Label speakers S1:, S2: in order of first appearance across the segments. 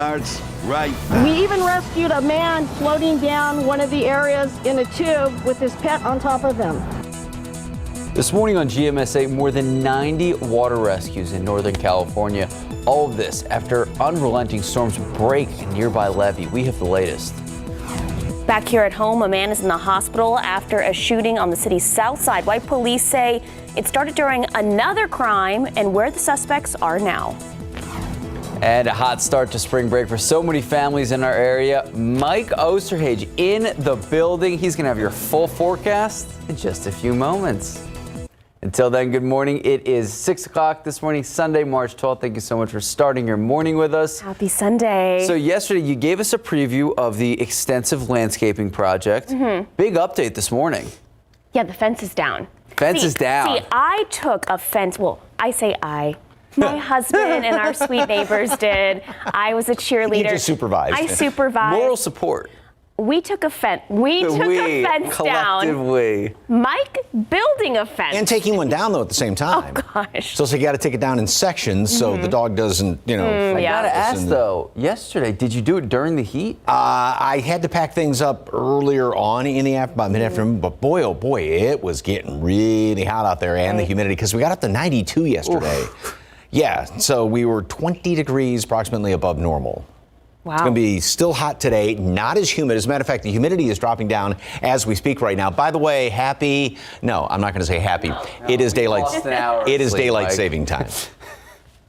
S1: Right.
S2: We even rescued a man floating down one of the areas in a tube with his pet on top of him.
S3: This morning on GMSA, more than 90 water rescues in Northern California. All of this after unrelenting storms break a nearby levee. We have the latest.
S4: Back here at home, a man is in the hospital after a shooting on the city's south side. White police say it started during another crime and where the suspects are now.
S3: And a hot start to spring break for so many families in our area. Mike Osterhage in the building. He's going to have your full forecast in just a few moments. Until then, good morning. It is 6 o'clock this morning, Sunday, March 12th. Thank you so much for starting your morning with us.
S4: Happy Sunday.
S3: So yesterday, you gave us a preview of the extensive landscaping project. Big update this morning.
S4: Yeah, the fence is down.
S3: Fence is down.
S4: See, I took offense. Well, I say I. My husband and our sweet neighbors did. I was a cheerleader.
S5: You just supervised.
S4: I supervised.
S3: Moral support.
S4: We took a fence. We took a fence down. Mike building a fence.
S5: And taking one down, though, at the same time.
S4: Oh, gosh.
S5: So you got to take it down in sections so the dog doesn't,
S3: I got to ask, though, yesterday, did you do it during the heat?
S5: I had to pack things up earlier on in the about mid-afternoon, but boy, oh boy, it was getting really hot out there and the humidity, because we got up to 92 yesterday. Yeah, so we were 20 degrees approximately above normal.
S4: Wow.
S5: It's going to be still hot today, not as humid. As a matter of fact, the humidity is dropping down as we speak right now. By the way, no, I'm not going to say happy.
S3: No,
S5: it is daylight saving time.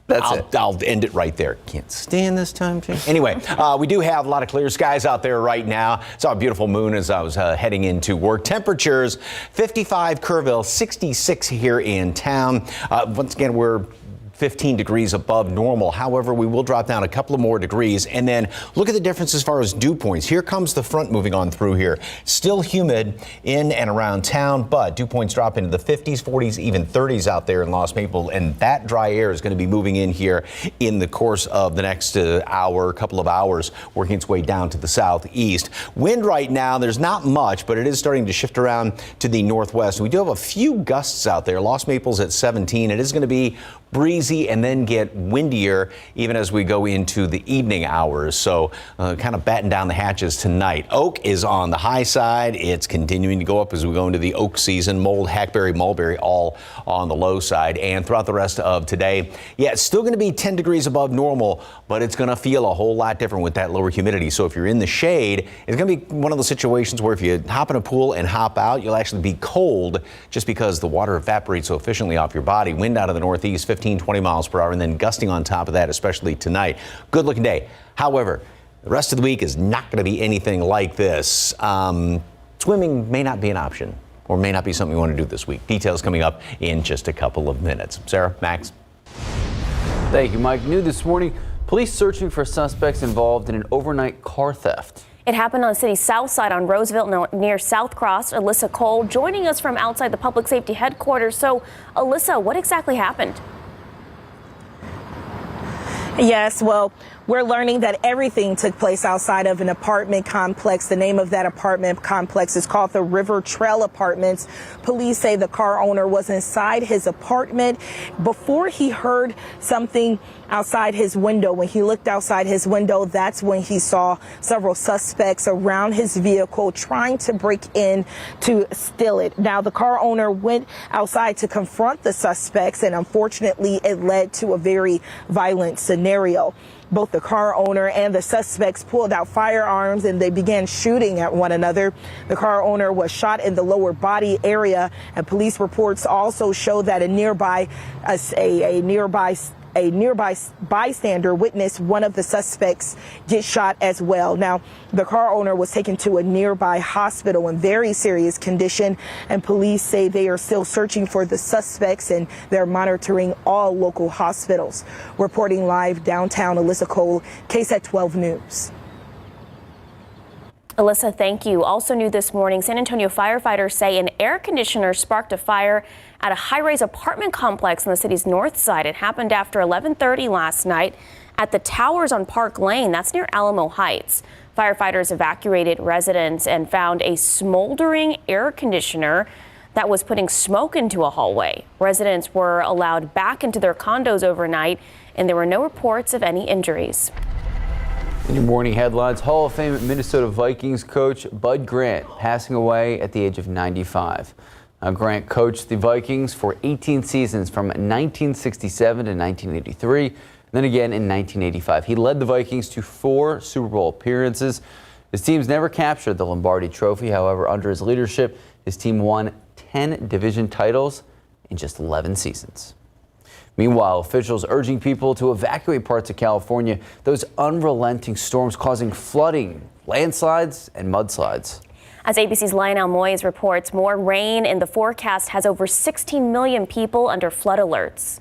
S5: I'll end it right there. Can't stand this time change. Anyway, we do have a lot of clear skies out there right now. Saw a beautiful moon as I was heading into work. Temperatures 55 Kerrville, 66 here in town. Once again, we're 15 degrees above normal. However, we will drop down a couple of more degrees. And then look at the difference as far as dew points. Here comes the front moving on through here. Still humid in and around town, but dew points drop into the 50s, 40s, even 30s out there in Lost Maple. And that dry air is going to be moving in here in the course of the next couple of hours, working its way down to the southeast. Wind right now, there's not much, but it is starting to shift around to the northwest. We do have a few gusts out there. Lost Maple's at 17. It is going to be breezy and then get windier even as we go into the evening hours. So kind of batten down the hatches tonight. Oak is on the high side. It's continuing to go up as we go into the oak season. Mold, hackberry, mulberry, all on the low side. And throughout the rest of today, yeah, it's still going to be 10 degrees above normal, but it's going to feel a whole lot different with that lower humidity. So if you're in the shade, it's going to be one of those situations where if you hop in a pool and hop out, you'll actually be cold just because the water evaporates so efficiently off your body. Wind out of the northeast, 20 miles per hour, and then gusting on top of that, especially tonight. Good looking day. However, the rest of the week is not going to be anything like this. Swimming may not be an option, or may not be something you want to do this week. Details coming up in just a couple of minutes. Sarah, Max.
S3: Thank you, Mike. New this morning, police searching for suspects involved in an overnight car theft.
S4: It happened on the city's south side on Roosevelt near South Cross. Alyssa Cole joining us from outside the public safety headquarters. So, Alyssa, what exactly happened?
S6: Yes, well, we're learning that everything took place outside of an apartment complex. The name of that apartment complex is called the River Trail Apartments. Police say the car owner was inside his apartment before he heard something outside his window. When he looked outside his window, that's when he saw several suspects around his vehicle trying to break in to steal it. Now, the car owner went outside to confront the suspects, and unfortunately, it led to a very violent scenario. Both the car owner and the suspects pulled out firearms and they began shooting at one another. The car owner was shot in the lower body area, and police reports also show that a nearby bystander witnessed one of the suspects get shot as well. Now, the car owner was taken to a nearby hospital in very serious condition, and police say they are still searching for the suspects and they're monitoring all local hospitals. Reporting live downtown, Alyssa Cole, KSAT 12 News.
S4: Alyssa, thank you. Also new this morning, San Antonio firefighters say an air conditioner sparked a fire at a high-rise apartment complex on the city's north side. It happened after 11:30 last night at the Towers on Park Lane. That's near Alamo Heights. Firefighters evacuated residents and found a smoldering air conditioner that was putting smoke into a hallway. Residents were allowed back into their condos overnight, and there were no reports of any injuries.
S3: In your morning headlines, Hall of Fame Minnesota Vikings coach Bud Grant passing away at the age of 95. Grant coached the Vikings for 18 seasons from 1967 to 1983, and then again in 1985. He led the Vikings to 4 Super Bowl appearances. His teams never captured the Lombardi Trophy. However, under his leadership, his team won 10 division titles in just 11 seasons. Meanwhile, officials urging people to evacuate parts of California, those unrelenting storms causing flooding, landslides, and mudslides.
S4: As ABC's Lionel Moyes reports, more rain in the forecast has over 16 million people under flood alerts.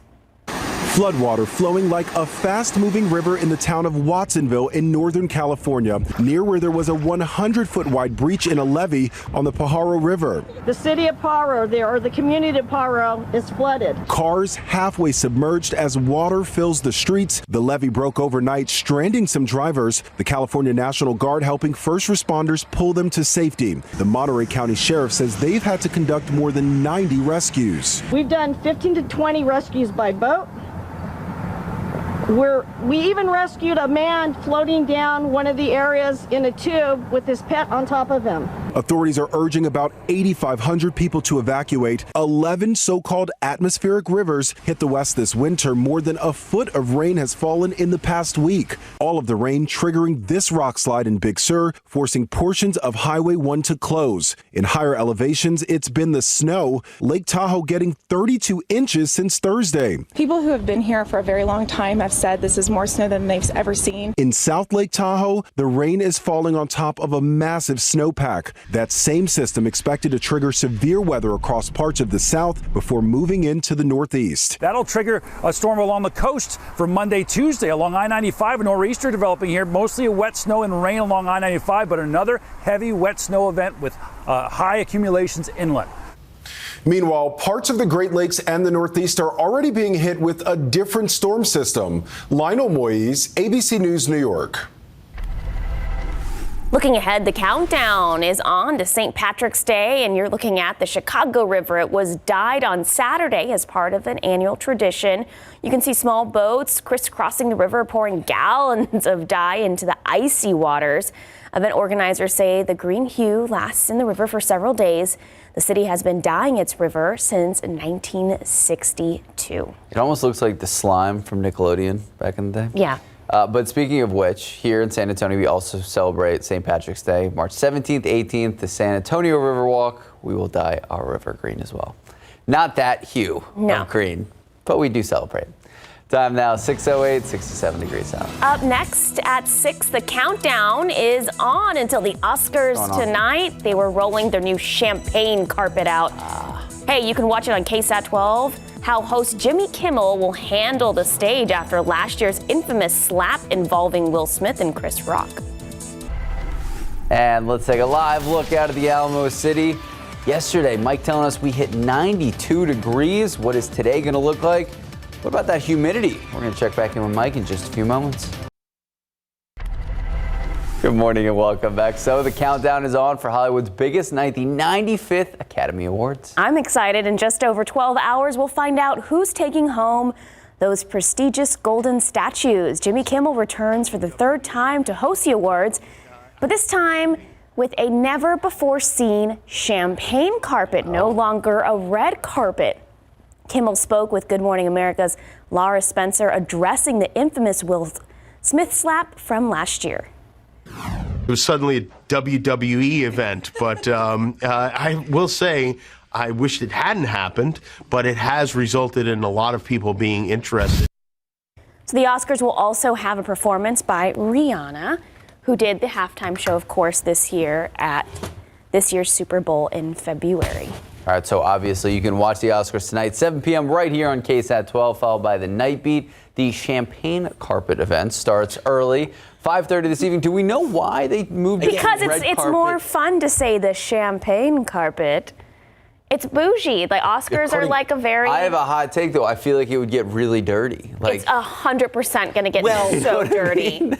S1: Floodwater flowing like a fast-moving river in the town of Watsonville in Northern California, near where there was a 100-foot wide breach in a levee on the Pajaro River.
S2: The city of Pajaro, or the community of Pajaro, is flooded.
S1: Cars halfway submerged as water fills the streets. The levee broke overnight, stranding some drivers. The California National Guard helping first responders pull them to safety. The Monterey County Sheriff says they've had to conduct more than 90 rescues.
S2: We've done 15 to 20 rescues by boat. We even rescued a man floating down one of the areas in a tube with his pet on top of him.
S1: Authorities are urging about 8,500 people to evacuate. 11 so-called atmospheric rivers hit the west this winter. More than a foot of rain has fallen in the past week. All of the rain triggering this rock slide in Big Sur, forcing portions of Highway 1 to close. In higher elevations, it's been the snow. Lake Tahoe getting 32 inches since Thursday.
S7: People who have been here for a very long time have said this is more snow than they've ever seen.
S1: In South Lake Tahoe, the rain is falling on top of a massive snowpack. That same system expected to trigger severe weather across parts of the south before moving into the northeast.
S8: That'll trigger a storm along the coast for Monday, Tuesday along I-95. A nor'easter developing here, mostly a wet snow and rain along I-95, but another heavy wet snow event with high accumulations inland.
S1: Meanwhile, parts of the Great Lakes and the Northeast are already being hit with a different storm system. Lionel Moyes, ABC News, New York.
S4: Looking ahead, the countdown is on to St. Patrick's Day, and you're looking at the Chicago River. It was dyed on Saturday as part of an annual tradition. You can see small boats crisscrossing the river, pouring gallons of dye into the icy waters. Event organizers say the green hue lasts in the river for several days. The city has been dyeing its river since 1962.
S3: It almost looks like the slime from Nickelodeon back in the day.
S4: Yeah.
S3: But speaking of which, here in San Antonio, we also celebrate St. Patrick's Day, March 17th, 18th, the San Antonio Riverwalk. We will dye our river green as well. Not that hue of green, but we do celebrate. Time now, 6:08, 67 degrees out.
S4: Up next at 6, the countdown is on until the Oscars tonight. They were rolling their new champagne carpet out. Hey, you can watch it on KSAT 12. How host Jimmy Kimmel will handle the stage after last year's infamous slap involving Will Smith and Chris Rock.
S3: And let's take a live look out of the Alamo City. Yesterday, Mike telling us we hit 92 degrees. What is today going to look like? What about that humidity? We're going to check back in with Mike in just a few moments. Good morning and welcome back. So the countdown is on for Hollywood's biggest night, the 95th Academy Awards.
S4: I'm excited. In just over 12 hours, we'll find out who's taking home those prestigious golden statues. Jimmy Kimmel returns for the 3rd time to host the awards, but this time with a never-before-seen champagne carpet, no longer a red carpet. Kimmel spoke with Good Morning America's Laura Spencer, addressing the infamous Will Smith slap from last year.
S9: It was suddenly a WWE event, but I will say I wished it hadn't happened, but it has resulted in a lot of people being interested.
S4: So the Oscars will also have a performance by Rihanna, who did the halftime show, of course, this year at this year's Super Bowl in February.
S3: All right, so obviously you can watch the Oscars tonight, 7 p.m. right here on KSAT 12, followed by the Night Beat. The champagne carpet event starts early, 5:30 this evening. Do we know why they moved it?
S4: Because it's more fun to say the champagne carpet. It's bougie. The Oscars are like a very...
S3: I have a hot take, though. I feel like it would get really dirty.
S4: It's 100% going to get so dirty.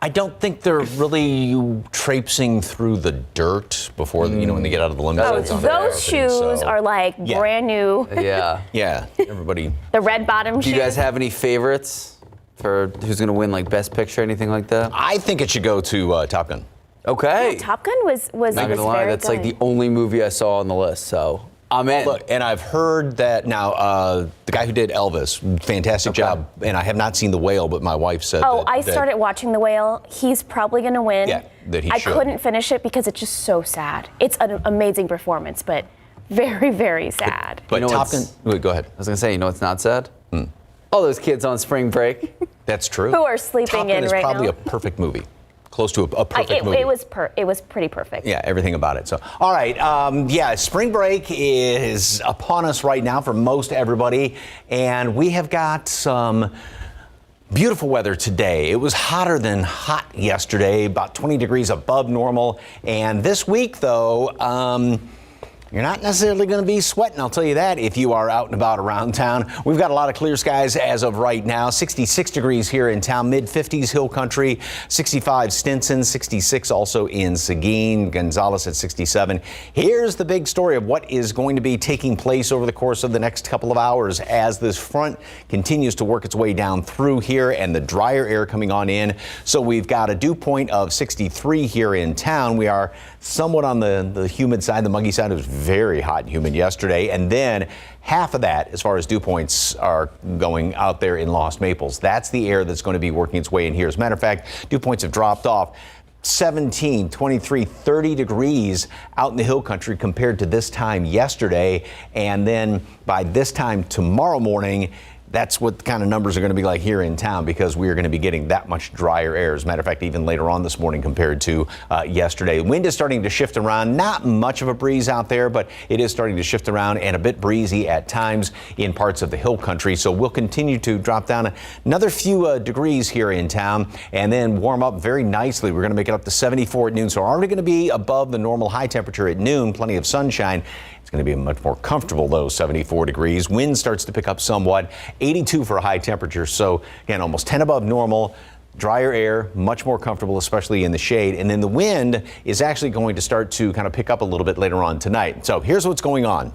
S5: I don't think they're really traipsing through the dirt before, when they get out of the limo.
S4: Those shoes are like brand new.
S3: Yeah.
S5: Yeah, everybody.
S4: The red bottom shoes.
S3: Do you guys have any favorites? for who's going to win, like Best Picture, anything like that?
S5: I think it should go to Top Gun.
S3: Okay.
S4: Yeah, Top Gun was
S3: Not gonna lie,
S4: very
S3: that's
S4: good.
S3: like the only movie I saw on the list, so I'm in.
S5: Look, and I've heard that now the guy who did Elvis, fantastic job. And I have not seen The Whale, but my wife said
S4: I started watching The Whale. He's probably going to win.
S5: Yeah, that he
S4: I
S5: should.
S4: couldn't finish it because it's just so sad. It's an amazing performance, but very, very sad.
S5: But
S3: You know
S5: Top Gun,
S3: what's-
S5: wait, go ahead.
S3: I was going to say, you know what's not sad? All those kids on spring break.
S5: That's true.
S4: Who are sleeping
S5: Top Gun
S4: in
S5: is
S4: right
S5: probably
S4: now.
S5: a perfect movie. Close to a perfect movie.
S4: It was pretty perfect.
S5: Yeah, everything about it. So, all right. Spring break is upon us right now for most everybody. And we have got some beautiful weather today. It was hotter than hot yesterday, about 20 degrees above normal. And this week, though, you're not necessarily going to be sweating, I'll tell you that, if you are out and about around town. We've got a lot of clear skies as of right now. 66 degrees here in town, mid-50s Hill Country, 65 Stinson, 66 also in Seguin, Gonzales at 67. Here's the big story of what is going to be taking place over the course of the next couple of hours as this front continues to work its way down through here and the drier air coming on in. So we've got a dew point of 63 here in town. We are somewhat on the humid side, the muggy side. It was very hot and humid yesterday. And then half of that, as far as dew points are going out there in Lost Maples, that's the air that's going to be working its way in here. As a matter of fact, dew points have dropped off 17, 23, 30 degrees out in the hill country compared to this time yesterday. And then by this time tomorrow morning, that's what the kind of numbers are going to be like here in town because we are going to be getting that much drier air. As a matter of fact, even later on this morning compared to yesterday. Wind is starting to shift around. Not much of a breeze out there, but it is starting to shift around and a bit breezy at times in parts of the hill country. So we'll continue to drop down another few degrees here in town and then warm up very nicely. We're going to make it up to 74 at noon. So already going to be above the normal high temperature at noon. Plenty of sunshine. It's going to be much more comfortable, though, 74 degrees. Wind starts to pick up somewhat, 82 for a high temperature. So, again, almost 10 above normal. Drier air, much more comfortable, especially in the shade. And then the wind is actually going to start to kind of pick up a little bit later on tonight. So here's what's going on.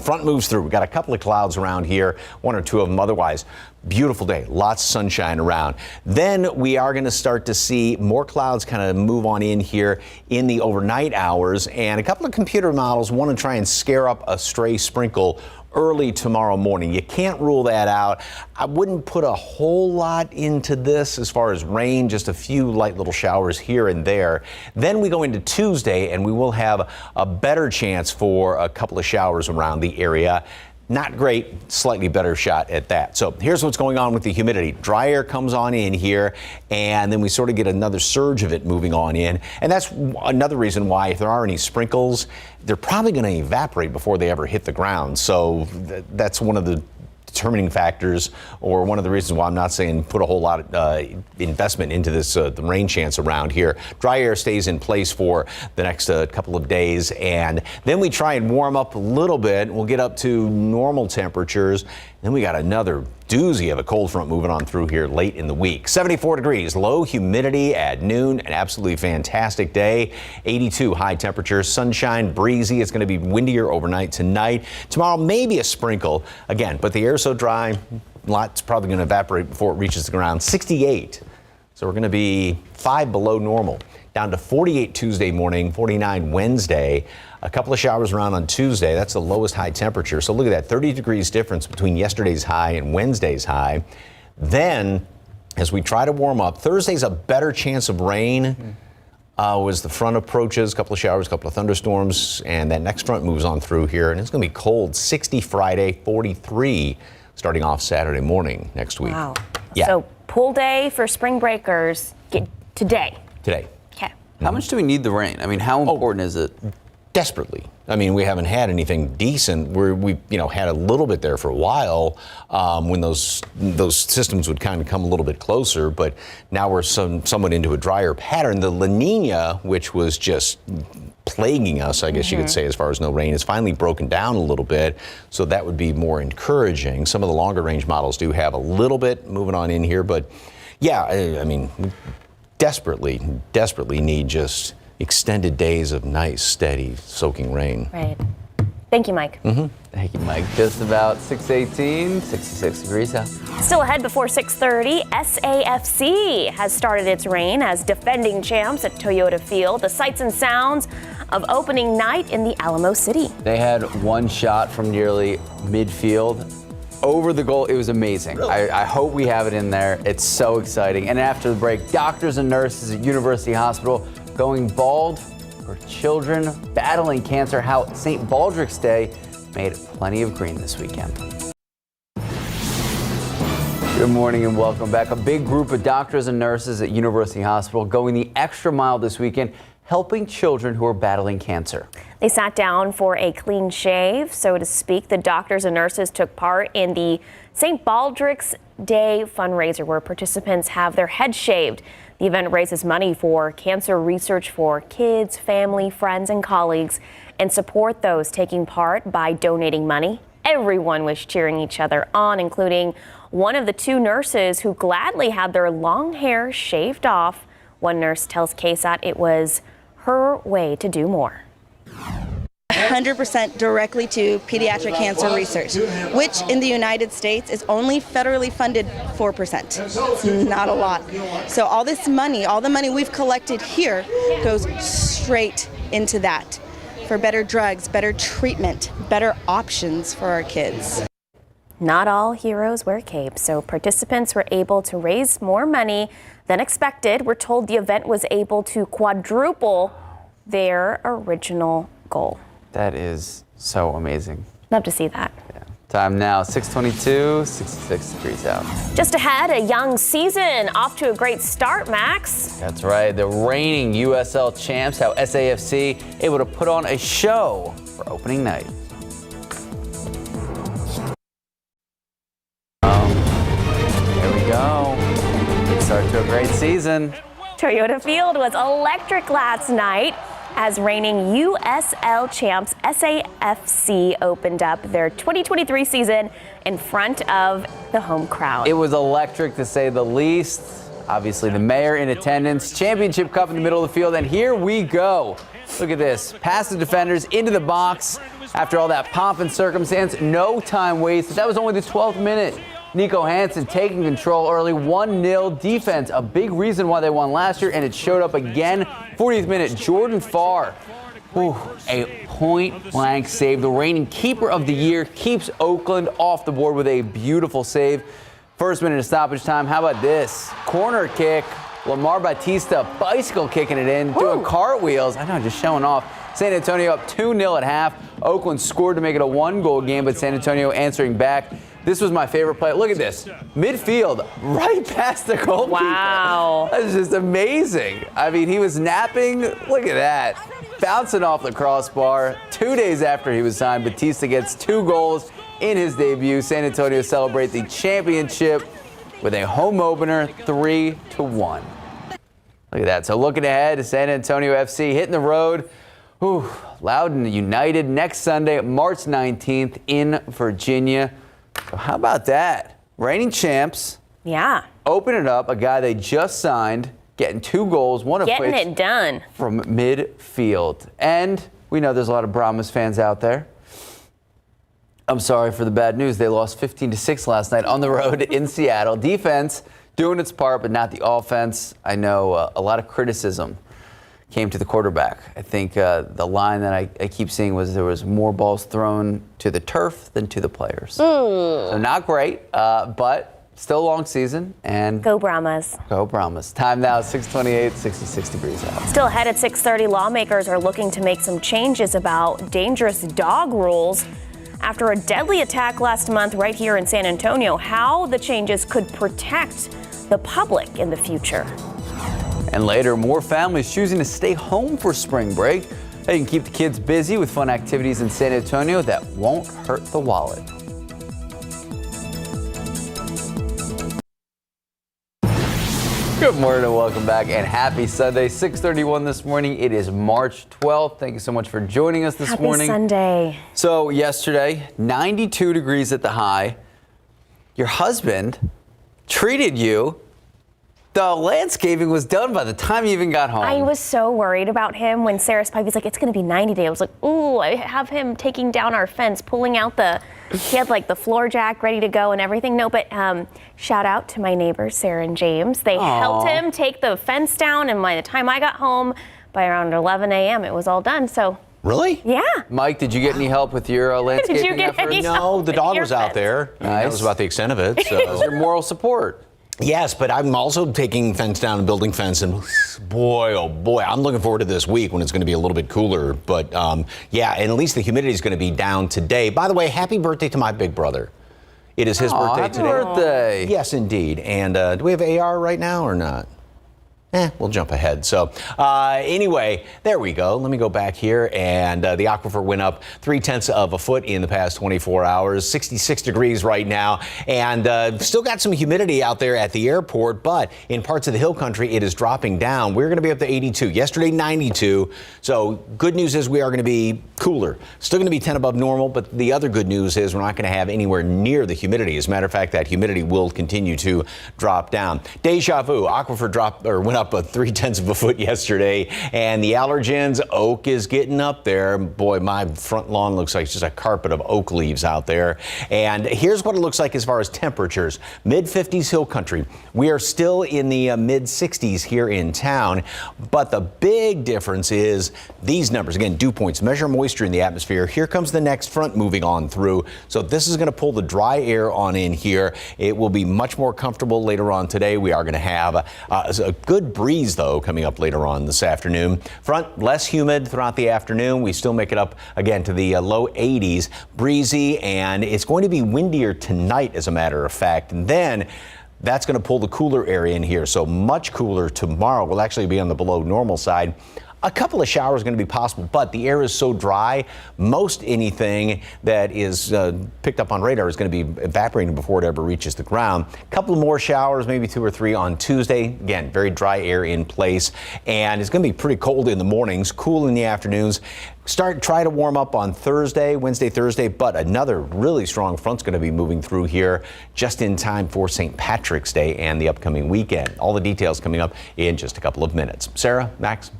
S5: Front moves through. We've got a couple of clouds around here, one or two of them. Otherwise, beautiful day, lots of sunshine around. Then we are going to start to see more clouds kind of move on in here in the overnight hours. And a couple of computer models want to try and scare up a stray sprinkle early tomorrow morning. You can't rule that out. I wouldn't put a whole lot into this as far as rain, just a few light little showers here and there. Then we go into Tuesday and we will have a better chance for a couple of showers around the area. Not great, slightly better shot at that. So here's what's going on with the humidity. Dry air comes on in here, and then we sort of get another surge of it moving on in. And that's another reason why if there are any sprinkles, they're probably going to evaporate before they ever hit the ground. So that's one of the determining factors, or one of the reasons why I'm not saying put a whole lot of investment into this the rain chance around here. Dry air stays in place for the next couple of days, and then we try and warm up a little bit. We'll get up to normal temperatures. Then we got another doozy of a cold front moving on through here late in the week. 74 degrees, low humidity at noon, an absolutely fantastic day. 82 high temperature, sunshine, breezy. It's going to be windier overnight tonight. Tomorrow, maybe a sprinkle again, but the air's so dry, a lot's probably going to evaporate before it reaches the ground. 68. So we're going to be 5 below normal. Down to 48 Tuesday morning, 49 Wednesday. A couple of showers around on Tuesday. That's the lowest high temperature. So look at that, 30 degrees difference between yesterday's high and Wednesday's high. Then, as we try to warm up, Thursday's a better chance of rain. As the front approaches, a couple of showers, a couple of thunderstorms, and that next front moves on through here. And it's going to be cold, 60 Friday, 43 starting off Saturday morning next week.
S4: Wow.
S5: Yeah.
S4: So pool day for spring breakers today.
S5: Today.
S4: Okay.
S3: How much do we need the rain? I mean, how important is it?
S5: Desperately. I mean, we haven't had anything decent. We had a little bit there for a while when those systems would kind of come a little bit closer, but now we're somewhat into a drier pattern. The La Nina, which was just plaguing us, I guess you could say, as far as no rain, is finally broken down a little bit, so that would be more encouraging. Some of the longer range models do have a little bit moving on in here, but yeah, I mean, we desperately need just extended days of nice, steady, soaking rain.
S4: Right. Thank you, Mike.
S3: Thank you, Mike. Just about 6:18, 66 degrees out.
S4: Still ahead before 6:30, SAFC has started its reign as defending champs at Toyota Field. The sights and sounds of opening night in the Alamo City.
S3: They had one shot from nearly midfield over the goal. It was amazing. Really? I hope we have it in there. It's so exciting. And after the break, doctors and nurses at University Hospital going bald for children battling cancer. How St. Baldrick's Day made plenty of green this weekend. Good morning and welcome back. A big group of doctors and nurses at University Hospital going the extra mile this weekend, helping children who are battling cancer.
S4: They sat down for a clean shave, so to speak. The doctors and nurses took part in the St. Baldrick's Day fundraiser where participants have their heads shaved. The event raises money for cancer research for kids, family, friends, and colleagues, and support those taking part by donating money. Everyone was cheering each other on, including one of the two nurses who gladly had their long hair shaved off. One nurse tells KSAT it was her way to do more.
S10: 100% directly to pediatric cancer research, which in the United States is only federally funded 4%. It's not a lot. So all this money, all the money we've collected here goes straight into that for better drugs, better treatment, better options for our kids.
S4: Not all heroes wear capes, so participants were able to raise more money than expected. We're told the event was able to quadruple their original goal.
S3: That is so amazing.
S4: Love to see that.
S3: Yeah. Time now, 6:22, 66 degrees out.
S4: Just ahead, a young season off to a great start, Max.
S3: That's right. The reigning USL champs, how SAFC able to put on a show for opening night. Here we go. Good start to a great season.
S4: Toyota Field was electric last night as reigning USL champs SAFC opened up their 2023 season in front of the home crowd.
S3: It was electric to say the least. Obviously the mayor in attendance, championship cup in the middle of the field, and here we go. Look at this, past the defenders into the box. After all that pomp and circumstance, no time wasted. That was only the 12th minute. Nico Hansen taking control early, 1-0 defense, a big reason why they won last year, and it showed up again. 40th minute, Jordan Farr, a point-blank save. The reigning keeper of the year keeps Oakland off the board with a beautiful save. First minute of stoppage time, how about this? Corner kick, Lamar Batista bicycle kicking it in, doing cartwheels. I know, just showing off. San Antonio up 2-0 at half. Oakland scored to make it a 1-goal game, but San Antonio answering back. This was my favorite play. Look at this. Midfield, right past the goalkeeper.
S4: Wow.
S3: That's just amazing. I mean, he was napping. Look at that. Bouncing off the crossbar. 2 days after he was signed, Batista gets 2 goals in his debut. San Antonio celebrate the championship with a home opener, 3-1. Look at that. So looking ahead, San Antonio FC hitting the road. Loudoun United next Sunday, March 19th in Virginia. So how about that? Reigning champs.
S4: Yeah.
S3: Open it up. A guy they just signed, getting 2 goals, one of which
S4: getting it done
S3: from midfield. And we know there's a lot of Brahmas fans out there. I'm sorry for the bad news. They lost 15-6 last night on the road in Seattle. Defense doing its part, but not the offense. I know a lot of criticism came to the quarterback. I think the line that I keep seeing was there was more balls thrown to the turf than to the players. So not great, but still a long season. And
S4: go Brahmas.
S3: Go Brahmas. Time now, 6:28, 66 degrees out.
S4: Still ahead at 6:30, lawmakers are looking to make some changes about dangerous dog rules after a deadly attack last month right here in San Antonio. How the changes could protect the public in the future.
S3: And later, more families choosing to stay home for spring break. They can keep the kids busy with fun activities in San Antonio that won't hurt the wallet. Good morning and welcome back, and happy Sunday, 6:31 this morning. It is March 12th. Thank you so much for joining us this morning.
S4: Happy Sunday.
S3: So yesterday, 92 degrees at the high. Your husband treated you The landscaping was done by the time you even got home.
S4: I was so worried about him when Sarah Spivey's like, it's going to be 90 days. I was like, ooh, I have him taking down our fence, pulling out he had like the floor jack ready to go and everything. No, but shout out to my neighbors, Sarah and James. They helped him take the fence down, and by the time I got home, by around 11 a.m., it was all done. So.
S5: Really?
S4: Yeah.
S3: Mike, did you get any help with your landscaping
S4: Did you get
S3: efforts?
S4: any
S5: No, the dog was out there.
S3: Nice.
S5: That was about the extent of it. So.
S3: That was your moral support.
S5: Yes, but I'm also taking fence down and building fence, and boy, oh boy, I'm looking forward to this week when it's going to be a little bit cooler. But yeah, and at least the humidity is going to be down today. By the way, happy birthday to my big brother. It is his birthday
S3: happy
S5: today.
S3: Birthday.
S5: Yes, indeed. And do we have AR right now or not? We'll jump ahead. So anyway, there we go. Let me go back here. And the aquifer went up 0.3 of a foot in the past 24 hours, 66 degrees right now. And still got some humidity out there at the airport, but in parts of the hill country, it is dropping down. We're going to be up to 82. Yesterday, 92. So good news is we are going to be cooler. Still going to be 10 above normal, but the other good news is we're not going to have anywhere near the humidity. As a matter of fact, that humidity will continue to drop down. Deja vu. Aquifer went up 0.3 of a foot yesterday, and the allergens, oak is getting up there. Boy, my front lawn looks like just a carpet of oak leaves out there. And here's what it looks like as far as temperatures. Mid-50s hill country. We are still in the mid-60s here in town, but the big difference is these numbers. Again, dew points measure moisture in the atmosphere. Here comes the next front moving on through. So this is going to pull the dry air on in here. It will be much more comfortable later on today. We are going to have a good breeze, though, coming up later on this afternoon. Front less humid throughout the afternoon. We still make it up again to the low 80s, breezy, and it's going to be windier tonight, as a matter of fact. And then that's going to pull the cooler area in here. So much cooler tomorrow. We'll actually be on the below normal side. A couple of showers are going to be possible, but the air is so dry, most anything that is picked up on radar is going to be evaporating before it ever reaches the ground. A couple more showers, maybe 2 or 3 on Tuesday. Again, very dry air in place, and it's going to be pretty cold in the mornings, cool in the afternoons. Try to warm up on Wednesday, Thursday, but another really strong front's going to be moving through here just in time for St. Patrick's Day and the upcoming weekend. All the details coming up in just a couple of minutes. Sarah, Max.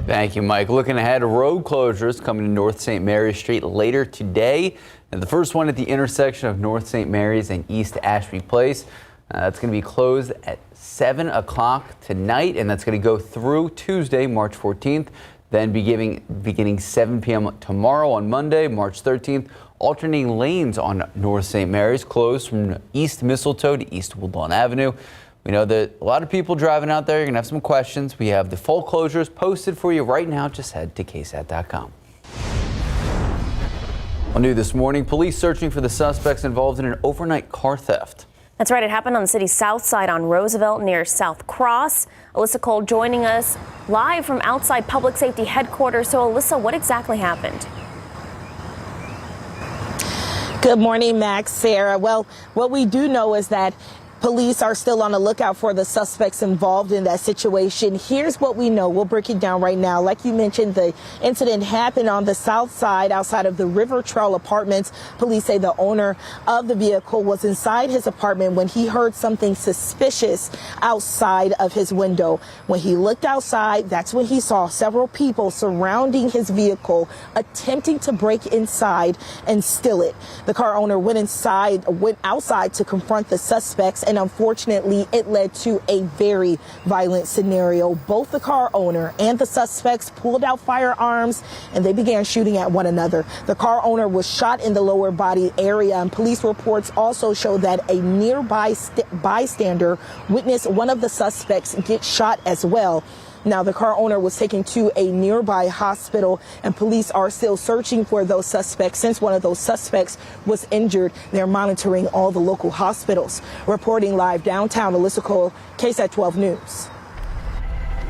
S3: Thank you, Mike. Looking ahead, road closures coming to North St. Mary's Street later today. And the first one at the intersection of North St. Mary's and East Ashby Place. That's going to be closed at 7 o'clock tonight, and that's going to go through Tuesday, March 14th. Then beginning 7 p.m. tomorrow on Monday, March 13th. Alternating lanes on North St. Mary's closed from East Mistletoe to East Woodlawn Avenue. We know that a lot of people driving out there, you're going to have some questions. We have the full closures posted for you right now. Just head to KSAT.com. Well, new this morning, police searching for the suspects involved in an overnight car theft.
S4: That's right. It happened on the city's south side on Roosevelt near South Cross. Alyssa Cole joining us live from outside public safety headquarters. So, Alyssa, what exactly happened?
S6: Good morning, Max, Sarah. Well, what we do know is that police are still on the lookout for the suspects involved in that situation. Here's what we know. We'll break it down right now. Like you mentioned, the incident happened on the south side outside of the River Trail Apartments. Police say the owner of the vehicle was inside his apartment when he heard something suspicious outside of his window. When he looked outside, that's when he saw several people surrounding his vehicle, attempting to break inside and steal it. The car owner went outside to confront the suspects, and unfortunately, it led to a very violent scenario. Both the car owner and the suspects pulled out firearms, and they began shooting at one another. The car owner was shot in the lower body area, and police reports also show that a nearby bystander witnessed one of the suspects get shot as well. Now, the car owner was taken to a nearby hospital, and police are still searching for those suspects. Since one of those suspects was injured, they're monitoring all the local hospitals. Reporting live downtown, Alyssa Cole, KSAT 12 News.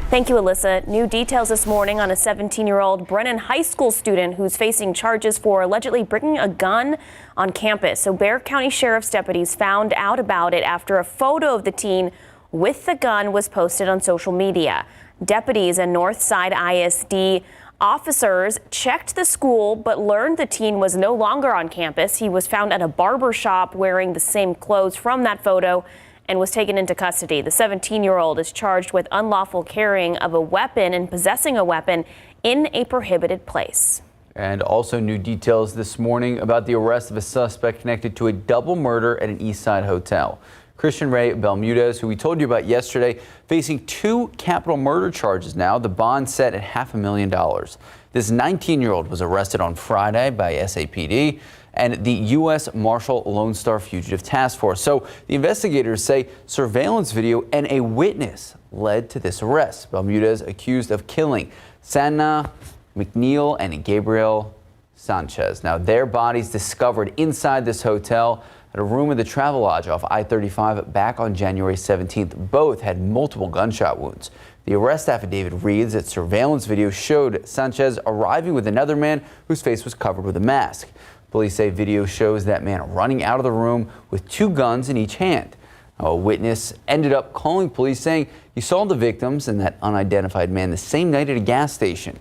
S4: Thank you, Alyssa. New details this morning on a 17-year-old Brennan High School student who's facing charges for allegedly bringing a gun on campus. So Bexar County Sheriff's deputies found out about it after a photo of the teen with the gun was posted on social media. Deputies and Northside ISD officers checked the school but learned the teen was no longer on campus. He was found at a barber shop wearing the same clothes from that photo and was taken into custody. The 17-year-old is charged with unlawful carrying of a weapon and possessing a weapon in a prohibited place.
S3: And also new details this morning about the arrest of a suspect connected to a double murder at an East Side hotel. Christian Ray Belmudez, who we told you about yesterday, facing 2 capital murder charges now, the bond set at $500,000. This 19-year-old was arrested on Friday by SAPD and the U.S. Marshal Lone Star Fugitive Task Force. So the investigators say surveillance video and a witness led to this arrest. Belmudez accused of killing Sanna McNeil and Gabriel Sanchez. Now, their bodies discovered inside this hotel at a room of the Travelodge off I-35 back on January 17th. Both had multiple gunshot wounds. The arrest affidavit reads that surveillance video showed Sanchez arriving with another man whose face was covered with a mask. Police say video shows that man running out of the room with 2 guns in each hand. A witness ended up calling police saying he saw the victims and that unidentified man the same night at a gas station.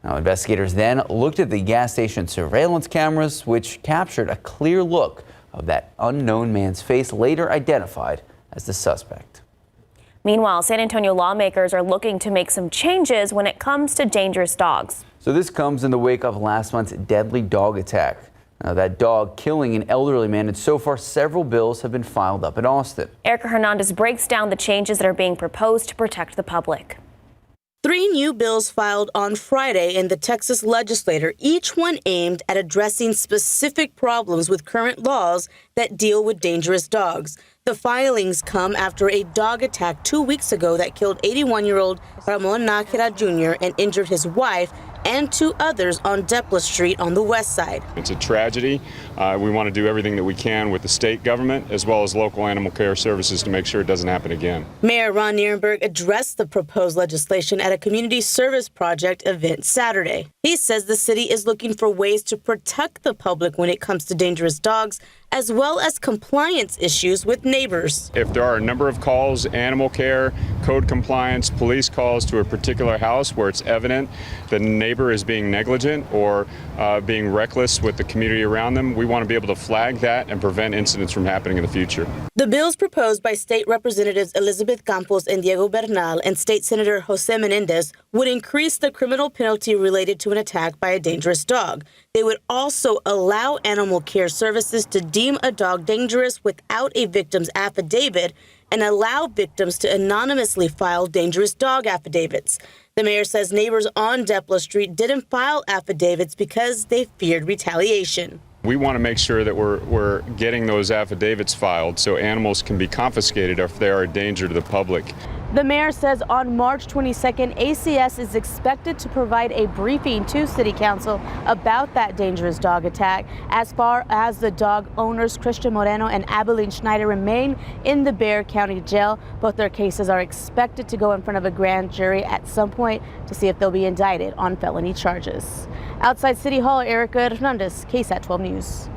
S3: Now, investigators then looked at the gas station surveillance cameras, which captured a clear look of that unknown man's face, later identified as the suspect.
S4: Meanwhile, San Antonio lawmakers are looking to make some changes when it comes to dangerous dogs.
S3: So this comes in the wake of last month's deadly dog attack. Now, that dog killing an elderly man, and so far several bills have been filed up in Austin.
S4: Erica Hernandez breaks down the changes that are being proposed to protect the public.
S11: 3 new bills filed on Friday in the Texas legislature, each one aimed at addressing specific problems with current laws that deal with dangerous dogs. The filings come after a dog attack 2 weeks ago that killed 81-year-old Ramon Nájera Jr. and injured his wife and 2 others on Depla Street on the west side.
S12: It's a tragedy. We want to do everything that we can with the state government as well as local animal care services to make sure it doesn't happen again.
S11: Mayor Ron Nierenberg addressed the proposed legislation at a community service project event Saturday. He says the city is looking for ways to protect the public when it comes to dangerous dogs, as well as compliance issues with neighbors.
S12: If there are a number of calls, animal care, code compliance, police calls to a particular house where it's evident the neighbor is being negligent or being reckless with the community around them, we want to be able to flag that and prevent incidents from happening in the future.
S11: The bills proposed by State Representatives Elizabeth Campos and Diego Bernal and State Senator Jose Menendez would increase the criminal penalty related to an attack by a dangerous dog. They would also allow animal care services to deem a dog dangerous without a victim's affidavit and allow victims to anonymously file dangerous dog affidavits. The mayor says neighbors on Depla Street didn't file affidavits because they feared retaliation.
S12: We want to make sure that we're getting those affidavits filed so animals can be confiscated if they are a danger to the public.
S11: The mayor says on March 22nd, ACS is expected to provide a briefing to City Council about that dangerous dog attack. As far as the dog owners, Christian Moreno and Abilene Schneider remain in the Bexar County Jail. Both their cases are expected to go in front of a grand jury at some point to see if they'll be indicted on felony charges. Outside City Hall, Erica Hernandez, KSAT 12 News.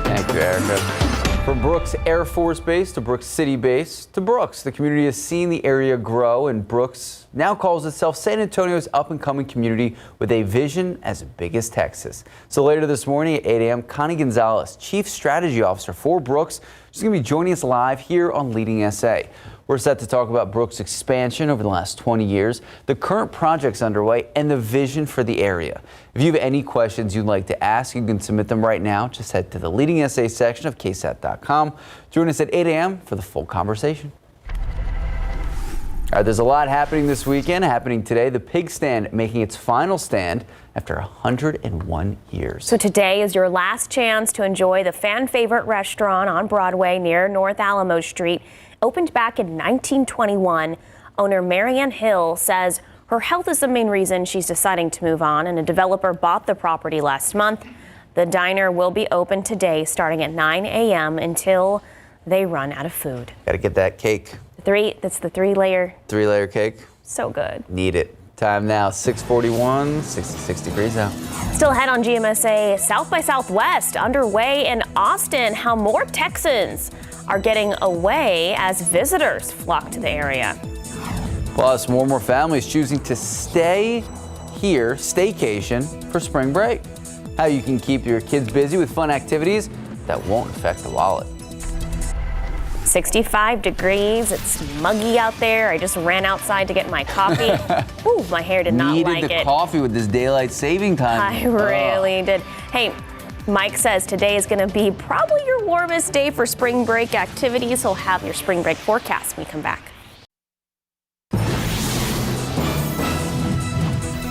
S3: Thank you, Erica. From Brooks Air Force Base to Brooks City Base to Brooks, the community has seen the area grow, and Brooks now calls itself San Antonio's up-and-coming community with a vision as big as Texas. So later this morning at 8 a.m., Connie Gonzalez, Chief Strategy Officer for Brooks, she's going to be joining us live here on Leading SA. We're set to talk about Brooks' expansion over the last 20 years, the current projects underway, and the vision for the area. If you have any questions you'd like to ask, you can submit them right now. Just head to the Leading SA section of KSAT.com. Join us at 8 a.m. for the full conversation. All right, there's a lot happening this weekend. Happening today, the Pig Stand making its final stand after 101 years.
S4: So today is your last chance to enjoy the fan favorite restaurant on Broadway near North Alamo Street. Opened back in 1921, owner Marianne Hill says her health is the main reason she's deciding to move on, and a developer bought the property last month. The diner will be open today starting at 9 a.m. until they run out of food.
S3: Got to get that cake.
S4: That's the three-layer.
S3: Three-layer cake.
S4: So good.
S3: Need it. Time now, 6:41, 66 degrees out.
S4: Still ahead on GMSA, South by Southwest underway in Austin. How more Texans are getting away as visitors flock to the area.
S3: Plus, more and more families choosing to stay here, staycation, for spring break. How you can keep your kids busy with fun activities that won't affect the wallet.
S4: 65 degrees. It's muggy out there. I just ran outside to get my coffee. Ooh, my hair did not like it.
S3: Needed the coffee with this daylight saving time.
S4: I really did. Hey, Mike says today is going to be probably your warmest day for spring break activities. He'll have your spring break forecast when we come back.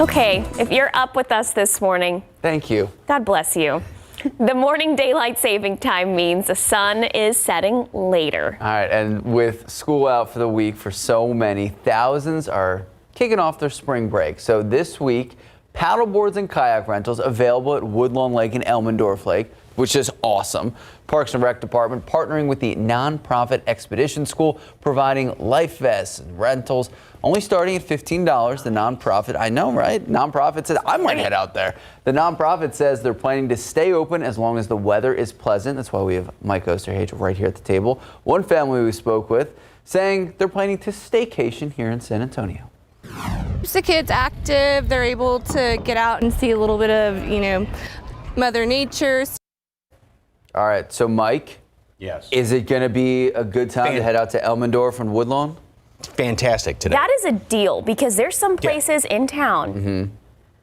S4: Okay, if you're up with us this morning,
S3: thank you.
S4: God bless you. The morning daylight saving time means the sun is setting later.
S3: All right, and with school out for the week for so many, thousands are kicking off their spring break. So this week, paddle boards and kayak rentals available at Woodlawn Lake and Elmendorf Lake, which is awesome. Parks and Rec Department partnering with the nonprofit Expedition School, providing life vests and rentals, only starting at $15. The nonprofit, I know, right? Nonprofit says I might head out there. The nonprofit says they're planning to stay open as long as the weather is pleasant. That's why we have Mike Osterhage right here at the table. One family we spoke with saying they're planning to staycation here in San Antonio.
S13: Keeps the kids active. They're able to get out and see a little bit of, Mother Nature.
S3: All right, so Mike,
S5: yes,
S3: is it going to be a good time to head out to Elmendorf and Woodlawn?
S5: Fantastic today.
S4: That is a deal because there's some places in town,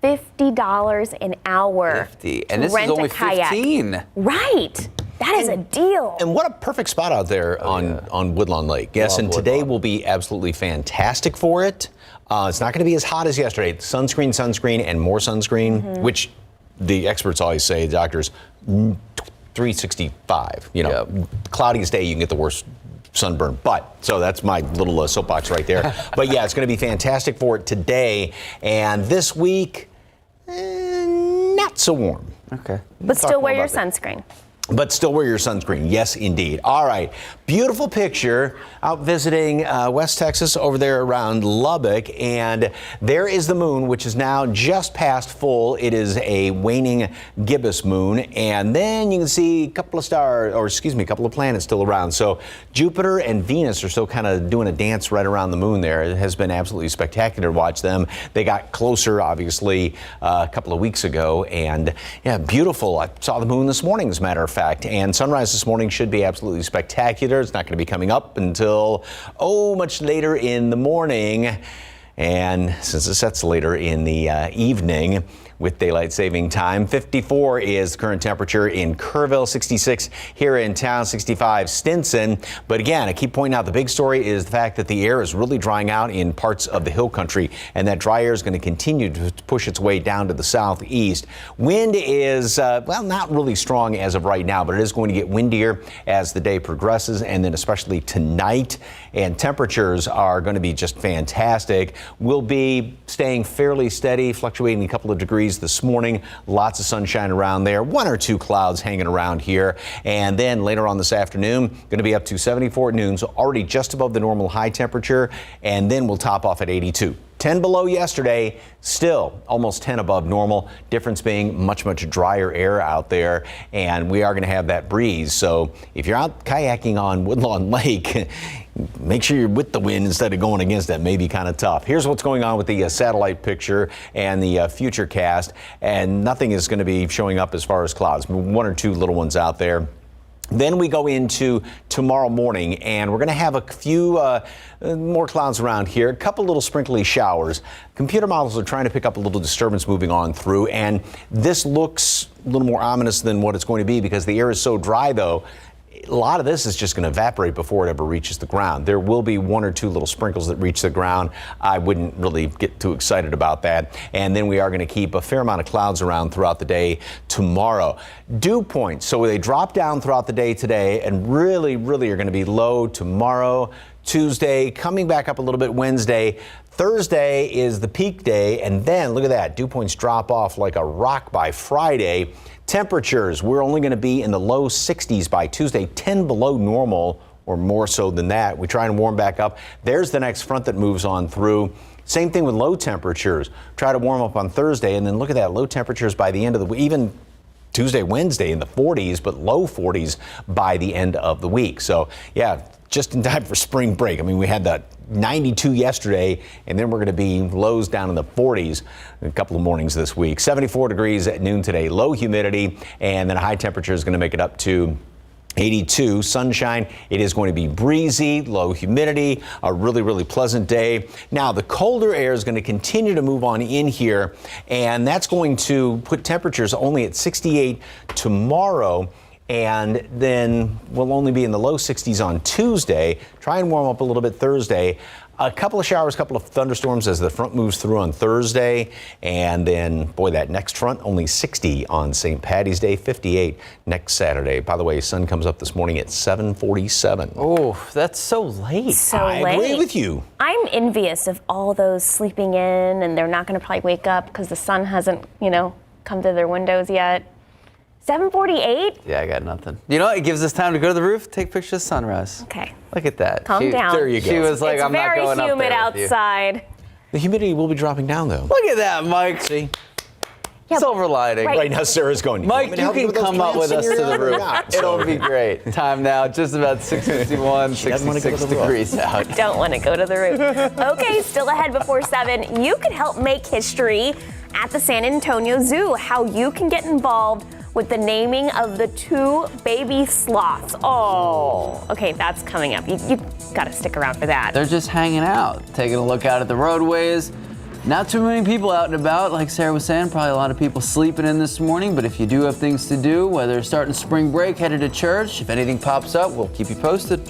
S4: $50 an hour.
S3: 50, and this is only 15.
S4: Right. That is a deal.
S5: And what a perfect spot out there on Woodlawn Lake. Yes, and today will be absolutely fantastic for it. It's not going to be as hot as yesterday. Sunscreen, and more sunscreen, which the experts always say, doctors, 365. Cloudiest day, you can get the worst sunburn. So that's my little soapbox right there. But yeah, it's going to be fantastic for it today. And this week, not so warm.
S3: Okay.
S4: But still wear your sunscreen.
S5: But still wear your sunscreen. Yes, indeed. All right. Beautiful picture out visiting West Texas over there around Lubbock. And there is the moon, which is now just past full. It is a waning gibbous moon. And then you can see a couple of a couple of planets still around. So Jupiter and Venus are still kind of doing a dance right around the moon there. It has been absolutely spectacular to watch them. They got closer, obviously, a couple of weeks ago. And yeah, beautiful. I saw the moon this morning, as a matter of fact. And sunrise this morning should be absolutely spectacular. It's not going to be coming up until, much later in the morning. And since it sets later in the evening with daylight saving time, 54 is the current temperature in Kerrville, 66 here in town, 65 Stinson. But again, I keep pointing out the big story is the fact that the air is really drying out in parts of the hill country, and that dry air is going to continue to push its way down to the southeast. Wind is, not really strong as of right now, but it is going to get windier as the day progresses, and then especially tonight. And temperatures are going to be just fantastic. We'll be staying fairly steady, fluctuating a couple of degrees this morning. Lots of sunshine around there. 1 or 2 clouds hanging around here. And then later on this afternoon, going to be up to 74 at noon, so already just above the normal high temperature. And then we'll top off at 82. 10 below yesterday, still almost 10 above normal. Difference being much drier air out there, and we are going to have that breeze. So if you're out kayaking on Woodlawn Lake, make sure you're with the wind instead of going against it. May be kind of tough. Here's what's going on with the satellite picture and the future cast, and nothing is going to be showing up as far as clouds. 1 or 2 little ones out there. Then we go into tomorrow morning, and we're going to have a few more clouds around here, a couple little sprinkly showers. Computer models are trying to pick up a little disturbance moving on through, and this looks a little more ominous than what it's going to be because the air is so dry, though. A lot of this is just going to evaporate before it ever reaches the ground. There will be 1 or 2 little sprinkles that reach the ground. I wouldn't really get too excited about that. And then we are going to keep a fair amount of clouds around throughout the day tomorrow. Dew points, so they drop down throughout the day today and really are going to be low tomorrow, Tuesday, coming back up a little bit Wednesday. Thursday is the peak day, and then look at that, dew points drop off like a rock by Friday. Temperatures, we're only going to be in the low 60s by Tuesday, 10 below normal or more so than that. We try and warm back up. There's the next front that moves on through. Same thing with low temperatures. Try to warm up on Thursday, and then look at that, low temperatures by the end of the week, even Tuesday, Wednesday in the 40s, but low 40s by the end of the week. So yeah, just in time for spring break. I mean, we had that 92 yesterday, and then we're going to be lows down in the 40s a couple of mornings this week. 74 degrees at noon today, low humidity, and then a high temperature is going to make it up to 82, sunshine. It is going to be breezy, low humidity, a really, really pleasant day. Now, the colder air is going to continue to move on in here, and that's going to put temperatures only at 68 tomorrow. And then we'll only be in the low 60s on Tuesday. Try and warm up a little bit Thursday. A couple of showers, a couple of thunderstorms as the front moves through on Thursday. And then, boy, that next front, only 60 on St. Patty's Day, 58 next Saturday. By the way, sun comes up this morning at 7:47.
S3: Oh, that's so late.
S4: So
S5: I
S4: late.
S5: agree with you.
S4: I'm envious of all those sleeping in, and they're not going to probably wake up because the sun hasn't, come to their windows yet. 7:48?
S3: Yeah, I got nothing. You know what? It gives us time to go to the roof, take pictures of sunrise.
S4: Okay.
S3: Look at that.
S4: Calm down.
S5: There you go.
S3: She was like, I'm not going up there.
S4: It's very humid
S3: with you.
S4: outside.
S5: The humidity will be dropping down, though.
S3: Look at that, Mike.
S5: See?
S4: Yeah,
S3: Silver lining.
S5: Right now, Sarah's going.
S3: Mike, you can come up with us to the roof. It'll be
S5: great.
S3: great. Time now, just about 6:51, 66 degrees out.
S4: Don't want to go to the roof. Okay, still ahead before 7. You could help make history at the San Antonio Zoo. How you can get involved with the naming of the 2 baby sloths. Oh, okay, that's coming up. You got to stick around for that.
S3: They're just hanging out, taking a look out at the roadways. Not too many people out and about, like Sarah was saying, probably a lot of people sleeping in this morning, but if you do have things to do, whether starting spring break, headed to church, if anything pops up, we'll keep you posted.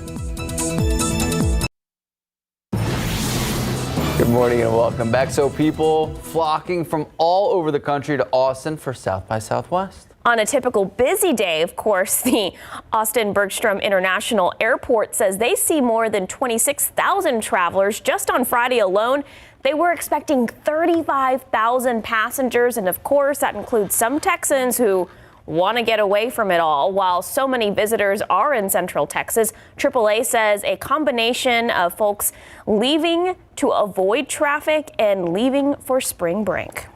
S3: Good morning and welcome back. So people flocking from all over the country to Austin for South by Southwest.
S4: On a typical busy day, of course, the Austin Bergstrom International Airport says they see more than 26,000 travelers just on Friday alone. They were expecting 35,000 passengers, and of course, that includes some Texans who want to get away from it all. While so many visitors are in Central Texas, AAA says a combination of folks leaving to avoid traffic and leaving for spring break.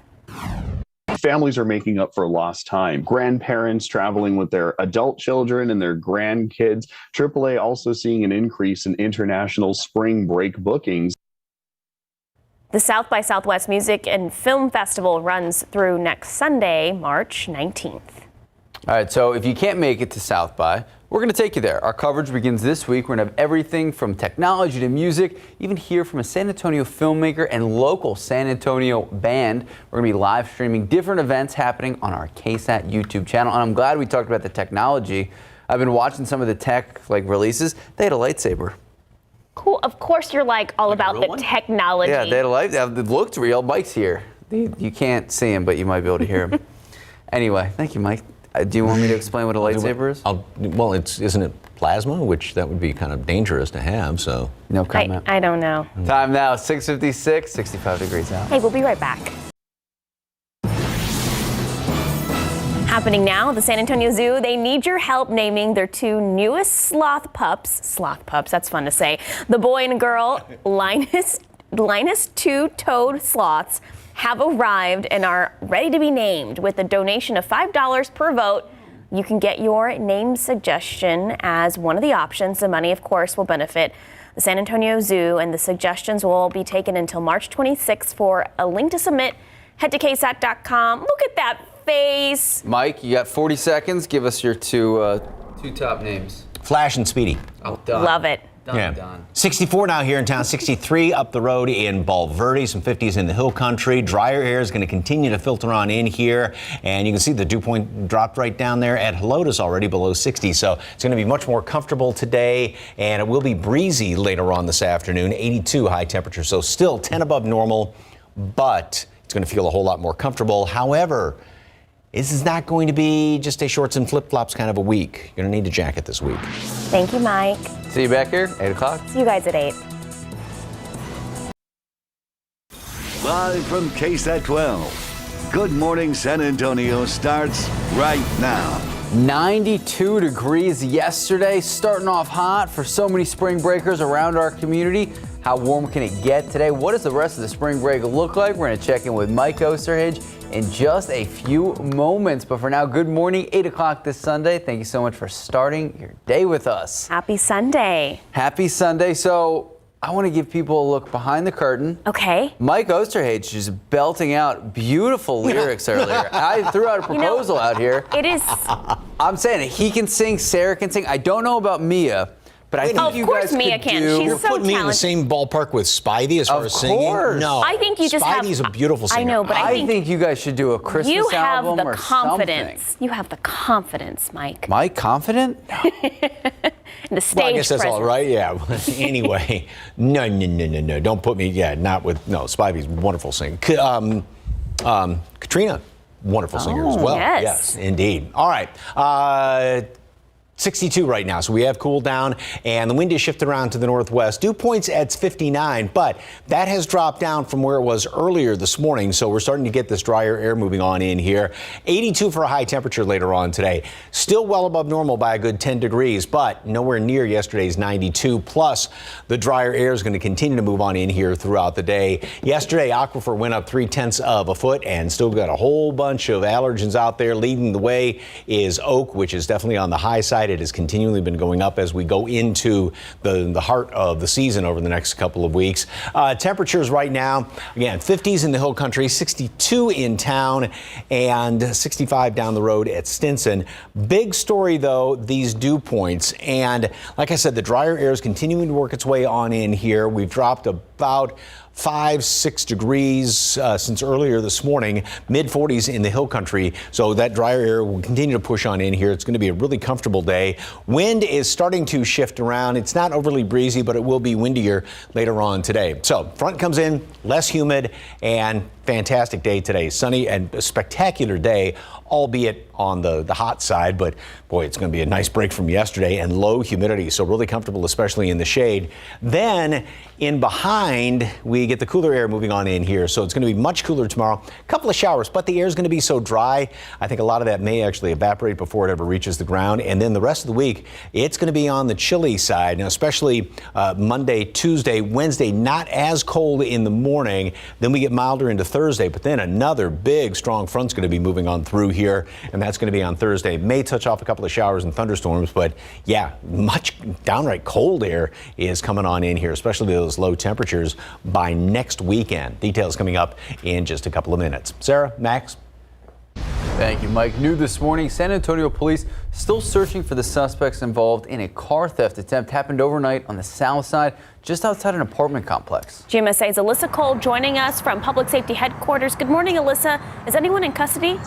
S14: Families are making up for lost time. Grandparents traveling with their adult children and their grandkids. AAA also seeing an increase in international spring break bookings.
S4: The South by Southwest Music and Film Festival runs through next Sunday, March 19th.
S3: All right, so if you can't make it to South by, we're going to take you there. Our coverage begins this week. We're going to have everything from technology to music, even hear from a San Antonio filmmaker and local San Antonio band. We're going to be live streaming different events happening on our KSAT YouTube channel. And I'm glad we talked about the technology. I've been watching some of the tech releases. They had a lightsaber.
S4: Cool. Of course, you're all about the technology.
S3: Yeah, they had a lightsaber. It looked real. Mike's here. You can't see him, but you might be able to hear him. Anyway, thank you, Mike. Do you want me to explain what a lightsaber is?
S5: Well, isn't it plasma, which that would be kind of dangerous to have, so.
S3: No comment.
S4: I don't know.
S3: Time now, 6:56, 65 degrees out.
S4: Hey, we'll be right back. Happening now, the San Antonio Zoo, they need your help naming their 2 newest sloth pups. Sloth pups, that's fun to say. The boy and girl, Linus 2-toed sloths, have arrived and are ready to be named. With a donation of $5 per vote, you can get your name suggestion as one of the options. The money, of course, will benefit the San Antonio Zoo, and the suggestions will be taken until March 26th. For a link to submit, head to KSAT.com. Look at that face.
S3: Mike, you got 40 seconds. Give us your 2 top names.
S5: Flash and Speedy.
S3: Oh, done.
S4: Love it.
S3: Done.
S5: 64 now here in town, 63 up the road in Bulverde, some 50s in the hill country. Drier air is going to continue to filter on in here, and you can see the dew point dropped right down there at Helotes already below 60, so it's going to be much more comfortable today, and it will be breezy later on this afternoon, 82 high temperature, so still 10 above normal, but it's going to feel a whole lot more comfortable. However, this is not going to be just a shorts and flip-flops kind of a week. You're going to need a jacket this week.
S4: Thank you, Mike.
S3: See you back here, 8 o'clock.
S4: See you guys at 8.
S15: Live from KSAT 12. Good Morning San Antonio starts right now.
S3: 92 degrees yesterday, starting off hot for so many spring breakers around our community. How warm can it get today? What does the rest of the spring break look like? We're going to check in with Mike Osterhage in just a few moments. But for now, good morning, 8 o'clock this Sunday. Thank you so much for starting your day with us.
S4: Happy Sunday.
S3: Happy Sunday. So I want to give people a look behind the curtain.
S4: Okay.
S3: Mike Osterhage is belting out beautiful lyrics earlier. I threw out a proposal out here.
S4: It is.
S3: I'm saying it. He can sing, Sarah can sing. I don't know about Mia, but I think you guys
S4: Mia
S3: could
S4: can.
S3: do.
S4: She's
S5: You're
S4: so
S5: putting me in the
S4: talented.
S5: same ballpark with Spivey as far as singing? No.
S4: I think you just have.
S5: Spivey's a beautiful singer.
S4: I know, but I think
S3: you guys should do a Christmas
S4: you have
S3: album
S4: the
S3: or
S4: confidence.
S3: something.
S4: You have the confidence, Mike.
S3: Mike, confident?
S4: The stage
S5: Well, I guess that's
S4: presence.
S5: all right, yeah. Anyway, no. Don't put me, not with, no, Spivey's wonderful singer. Katrina, wonderful singer as well.
S4: Yes.
S5: Indeed. All right. 62 right now, so we have cooled down, and the wind is shifted around to the northwest. Dew points at 59, but that has dropped down from where it was earlier this morning, so we're starting to get this drier air moving on in here. 82 for a high temperature later on today. Still well above normal by a good 10 degrees, but nowhere near yesterday's 92. Plus, the drier air is going to continue to move on in here throughout the day. Yesterday, aquifer went up 0.3 of a foot, and still got a whole bunch of allergens out there. Leading the way is oak, which is definitely on the high side. It has continually been going up as we go into the heart of the season over the next couple of weeks. Temperatures right now, again, 50s in the hill country, 62 in town, and 65 down the road at Stinson. Big story, though, these dew points. And like I said, the drier air is continuing to work its way on in here. We've dropped about 5-6 degrees since earlier this morning, mid 40s in the hill country. So that drier air will continue to push on in here. It's going to be a really comfortable day. Wind is starting to shift around. It's not overly breezy, but it will be windier later on today. So front comes in, less humid, and fantastic day today. Sunny and a spectacular day, albeit on the hot side, but boy, it's going to be a nice break from yesterday, and low humidity, so really comfortable, especially in the shade. Then in behind, we get the cooler air moving on in here, so it's going to be much cooler tomorrow. A couple of showers, but the air is going to be so dry, I think a lot of that may actually evaporate before it ever reaches the ground. And then the rest of the week, it's going to be on the chilly side. Now, especially Monday, Tuesday, Wednesday, not as cold in the morning. Then we get milder into Thursday, but then another big, strong front's going to be moving on through here, and that's going to be on Thursday. May touch off a couple of showers and thunderstorms, but yeah, much downright cold air is coming on in here, especially those low temperatures by next weekend. Details coming up in just a couple of minutes. Sarah, Max.
S3: Thank you, Mike. New this morning, San Antonio police still searching for the suspects involved in a car theft attempt. Happened overnight on the south side, just outside an apartment complex.
S4: GMSA's Alyssa Cole joining us from Public Safety Headquarters. Good morning, Alyssa. Is anyone in custody?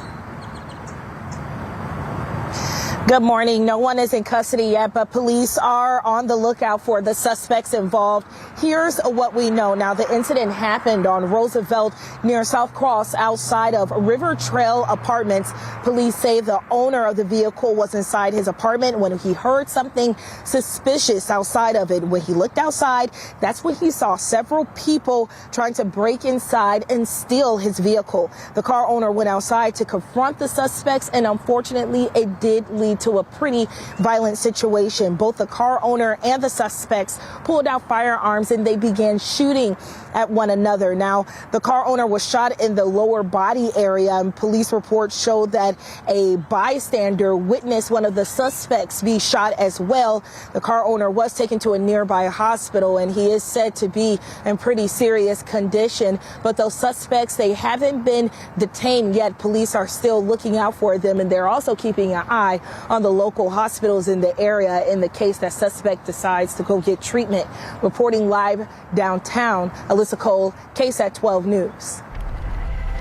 S6: Good morning. No one is in custody yet, but police are on the lookout for the suspects involved. Here's what we know. Now, the incident happened on Roosevelt near South Cross outside of River Trail Apartments. Police say the owner of the vehicle was inside his apartment when he heard something suspicious outside of it. When he looked outside, that's when he saw several people trying to break inside and steal his vehicle. The car owner went outside to confront the suspects, and unfortunately, it did lead to a pretty violent situation. Both the car owner and the suspects pulled out firearms and they began shooting at one another. Now, the car owner was shot in the lower body area, and police reports showed that a bystander witnessed one of the suspects be shot as well. The car owner was taken to a nearby hospital, and he is said to be in pretty serious condition. But those suspects, they haven't been detained yet. Police are still looking out for them, and they're also keeping an eye on the local hospitals in the area in the case that suspect decides to go get treatment. Reporting live downtown, Alyssa Cole, KSAT 12 News.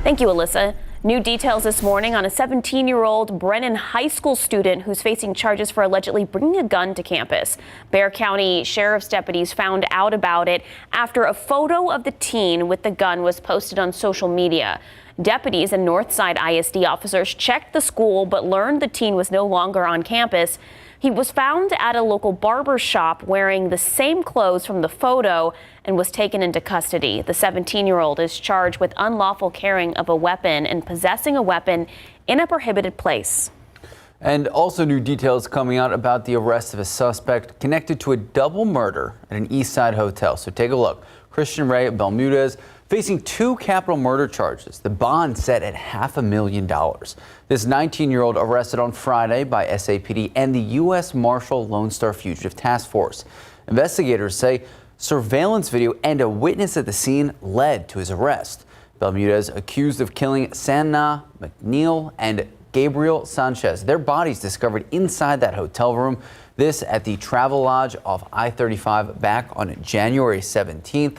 S4: Thank you, Alyssa. New details this morning on a 17-year-old Brennan High School student who's facing charges for allegedly bringing a gun to campus. Bexar County Sheriff's deputies found out about it after a photo of the teen with the gun was posted on social media. Deputies and Northside ISD officers checked the school but learned the teen was no longer on campus. He was found at a local barber shop wearing the same clothes from the photo and was taken into custody. The 17-year-old is charged with unlawful carrying of a weapon and possessing a weapon in a prohibited place.
S3: And also new details coming out about the arrest of a suspect connected to a double murder at an East Side hotel. So take a look. Christian Ray Belmudez facing 2 capital murder charges. The bond set at $500,000. This 19-year-old arrested on Friday by SAPD and the U.S. Marshal Lone Star Fugitive Task Force. Investigators say surveillance video and a witness at the scene led to his arrest. Bermudez accused of killing Sanna McNeil and Gabriel Sanchez. Their bodies discovered inside that hotel room. This at the Travelodge off I-35 back on January 17th.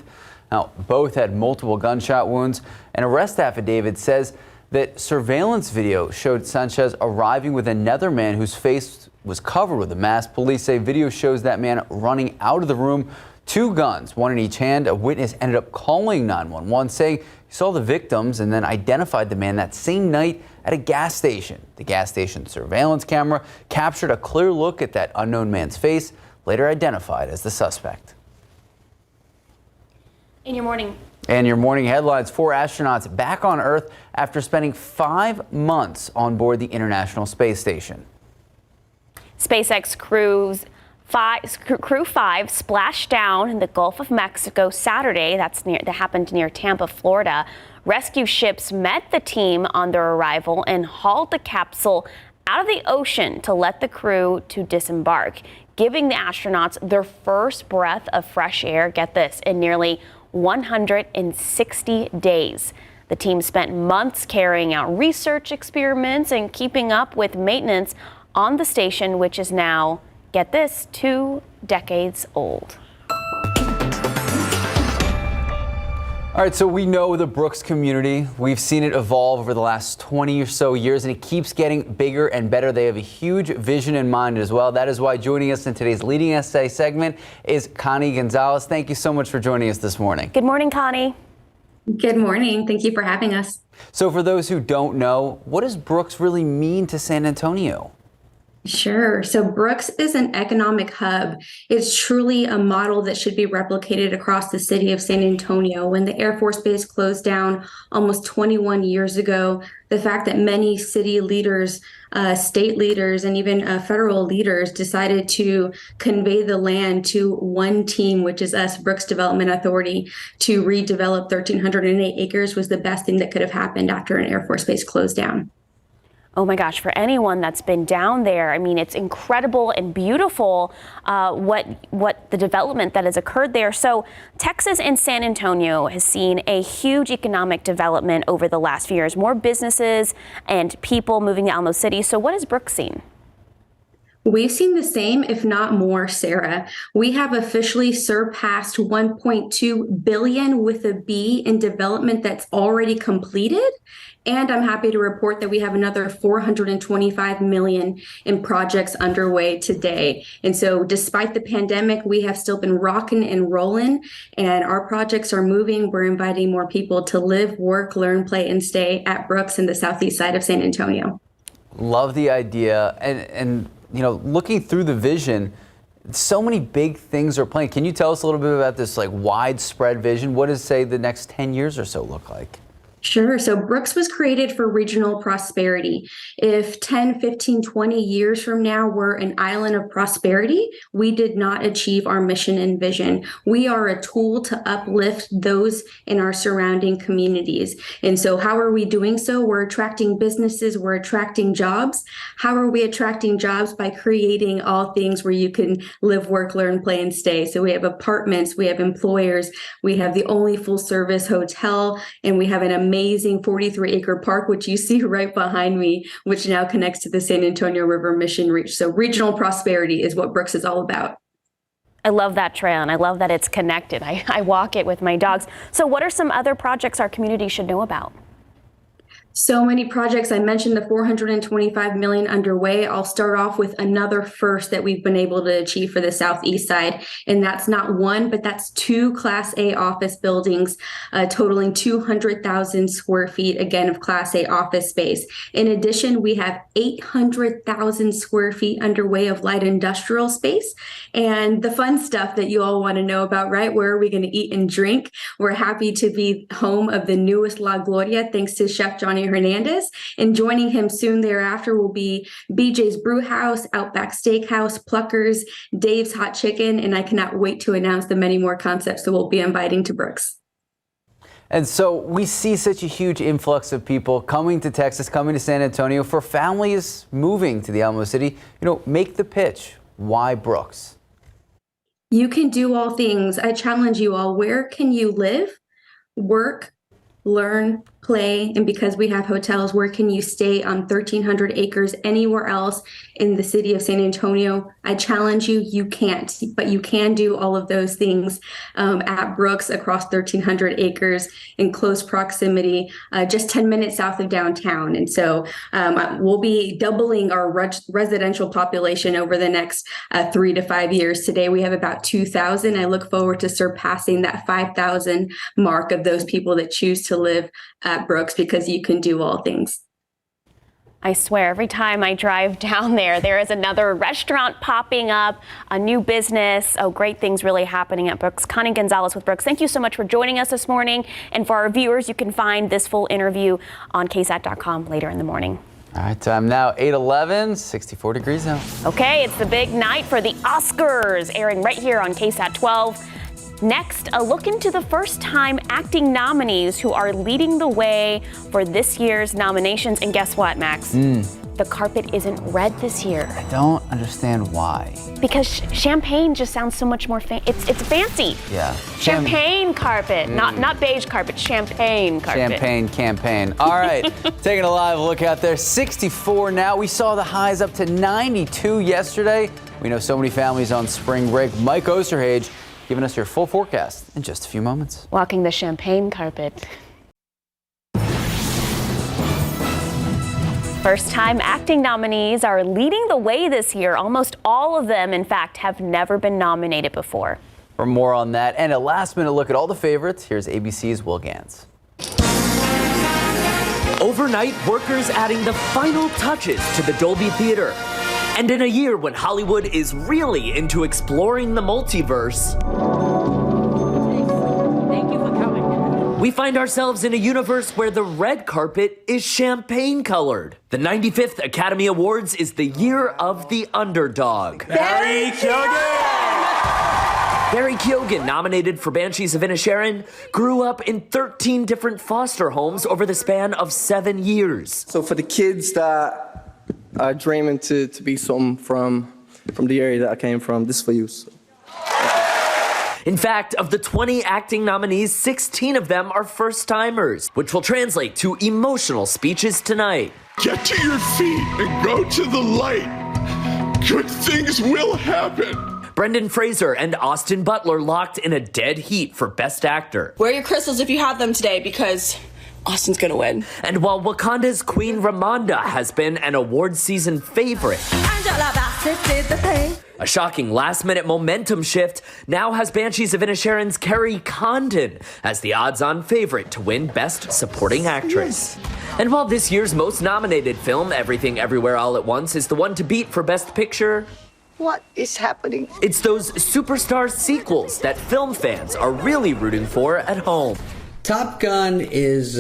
S3: Now, both had multiple gunshot wounds. An arrest affidavit says that surveillance video showed Sanchez arriving with another man whose face was covered with a mask. Police say video shows that man running out of the room, 2 guns, 1 in each hand. A witness ended up calling 911, saying he saw the victims and then identified the man that same night at a gas station. The gas station surveillance camera captured a clear look at that unknown man's face, later identified as the suspect.
S4: In your morning.
S3: And your morning headlines: 4 astronauts back on Earth after spending 5 months on board the International Space Station.
S4: SpaceX Crew 5 splashed down in the Gulf of Mexico Saturday. That happened near Tampa, Florida. Rescue ships met the team on their arrival and hauled the capsule out of the ocean to let the crew to disembark, giving the astronauts their first breath of fresh air, get this, in nearly 160 days. The team spent months carrying out research experiments and keeping up with maintenance on the station, which is now, get this, 2 decades old.
S3: All right, so we know the Brooks community. We've seen it evolve over the last 20 or so years, and it keeps getting bigger and better. They have a huge vision in mind as well. That is why joining us in today's Leading SA segment is Connie Gonzalez. Thank you so much for joining us this morning.
S4: Good morning, Connie.
S16: Good morning. Thank you for having us.
S3: So for those who don't know, what does Brooks really mean to San Antonio?
S16: Sure. So Brooks is an economic hub. It's truly a model that should be replicated across the city of San Antonio. When the Air Force Base closed down almost 21 years ago, the fact that many city leaders, state leaders, and even federal leaders decided to convey the land to one team, which is us, Brooks Development Authority, to redevelop 1,308 acres was the best thing that could have happened after an Air Force Base closed down.
S4: Oh my gosh, for anyone that's been down there, I mean, it's incredible and beautiful what the development that has occurred there. So Texas and San Antonio has seen a huge economic development over the last few years, more businesses and people moving to Alamo City. So what has Brooks seen?
S16: We've seen the same, if not more, Sarah. We have officially surpassed 1.2 billion with a B in development that's already completed. And I'm happy to report that we have another 425 million in projects underway today. And so despite the pandemic, we have still been rocking and rolling, and our projects are moving. We're inviting more people to live, work, learn, play, and stay at Brooks in the southeast side of San Antonio.
S3: Love the idea. And you know, looking through the vision, so many big things are planned. Can you tell us a little bit about this widespread vision? What does, say, the next 10 years or so look like?
S16: Sure. So Brooks was created for regional prosperity. If 10, 15, 20 years from now we're an island of prosperity, we did not achieve our mission and vision. We are a tool to uplift those in our surrounding communities. And so how are we doing so? We're attracting businesses, we're attracting jobs. How are we attracting jobs? By creating all things where you can live, work, learn, play, and stay. So we have apartments, we have employers, we have the only full service hotel, and we have an amazing 43-acre park, which you see right behind me, which now connects to the San Antonio River Mission Reach. So regional prosperity is what Brooks is all about.
S4: I love that trail, and I love that it's connected. I walk it with my dogs. So what are some other projects our community should know about?
S16: So many projects. I mentioned the 425 million underway. I'll start off with another first that we've been able to achieve for the southeast side. And that's not one, but that's 2 Class A office buildings, totaling 200,000 square feet, again, of Class A office space. In addition, we have 800,000 square feet underway of light industrial space. And the fun stuff that you all want to know about, right? Where are we going to eat and drink? We're happy to be home of the newest La Gloria, thanks to Chef Johnny Hernandez, and joining him soon thereafter will be BJ's Brew House, Outback Steakhouse, Pluckers, Dave's Hot Chicken, and I cannot wait to announce the many more concepts that we'll be inviting to Brooks.
S3: And so we see such a huge influx of people coming to Texas, coming to San Antonio. For families moving to the Alamo City, make the pitch. Why Brooks?
S16: You can do all things. I challenge you all. Where can you live, work, learn, play, and because we have hotels, where can you stay on 1,300 acres anywhere else in the city of San Antonio? I challenge you, you can't, but you can do all of those things at Brooks across 1,300 acres in close proximity, just 10 minutes south of downtown. And so we'll be doubling our residential population over the next 3 to 5 years. Today we have about 2,000. I look forward to surpassing that 5,000 mark of those people that choose to live at Brooks, because you can do all things.
S4: I swear, every time I drive down there is another restaurant popping up, a new business. Oh, great things really happening at Brooks. Connie Gonzalez with Brooks, thank you so much for joining us this morning. And for our viewers, you can find this full interview on KSAT.com later in the morning.
S3: All right, time now, 8:11, 64 degrees now.
S4: Okay, it's the big night for the Oscars, airing right here on KSAT 12. Next, a look into the first-time acting nominees who are leading the way for this year's nominations. And guess what, Max? The carpet isn't red this year.
S3: I don't understand why.
S4: Because champagne just sounds so much more it's fancy.
S3: Yeah.
S4: Champagne carpet, not beige carpet, champagne carpet.
S3: Champagne campaign. All right, taking a live look out there. 64 now. We saw the highs up to 92 yesterday. We know so many families on spring break. Mike Osterhage giving us your full forecast in just a few moments.
S4: Walking the champagne carpet. First-time acting nominees are leading the way this year. Almost all of them, in fact, have never been nominated before.
S3: For more on that and a last-minute look at all the favorites, here's ABC's Will Gantz.
S17: Overnight, workers adding the final touches to the Dolby Theater. And in a year when Hollywood is really into exploring the multiverse, we find ourselves in a universe where the red carpet is champagne-colored. The 95th Academy Awards is the year of the underdog.
S18: Barry Keoghan!
S17: Barry Keoghan, nominated for Banshees of Inisherin, grew up in 13 different foster homes over the span of 7 years.
S18: So for the kids that are dreaming to be something from the area that I came from, this is for you. So.
S17: In fact, of the 20 acting nominees, 16 of them are first-timers, which will translate to emotional speeches tonight.
S19: Get to your feet and go to the light. Good things will happen.
S17: Brendan Fraser and Austin Butler locked in a dead heat for Best Actor.
S20: Wear your crystals if you have them today, because Austin's gonna win.
S17: And while Wakanda's Queen Ramonda has been an award season favorite, a shocking last-minute momentum shift now has Banshees of Inisherin's Carrie Condon as the odds-on favorite to win Best Supporting Actress. And while this year's most nominated film, Everything Everywhere All at Once, is the one to beat for Best Picture,
S21: what is happening?
S17: It's those superstar sequels that film fans are really rooting for at home.
S22: Top Gun is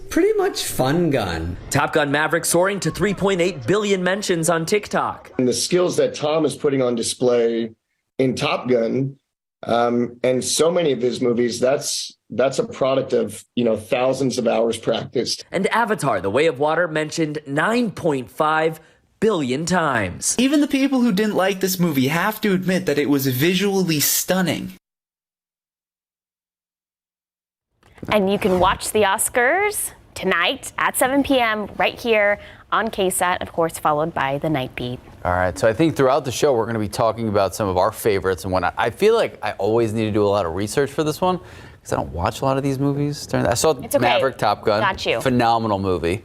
S22: pretty much Fun Gun.
S17: Top Gun Maverick soaring to 3.8 billion mentions on TikTok.
S23: And the skills that Tom is putting on display in Top Gun, and so many of his movies, that's a product of, thousands of hours practiced.
S17: And Avatar, The Way of Water, mentioned 9.5 billion times.
S24: Even the people who didn't like this movie have to admit that it was visually stunning.
S4: And you can watch the Oscars tonight at 7 p.m. right here on KSAT, of course, followed by the Night Beat.
S3: All right, so I think throughout the show, we're going to be talking about some of our favorites and whatnot. I feel like I always need to do a lot of research for this one because I don't watch a lot of these movies. I saw Maverick, Top Gun.
S4: Got you.
S3: Phenomenal movie.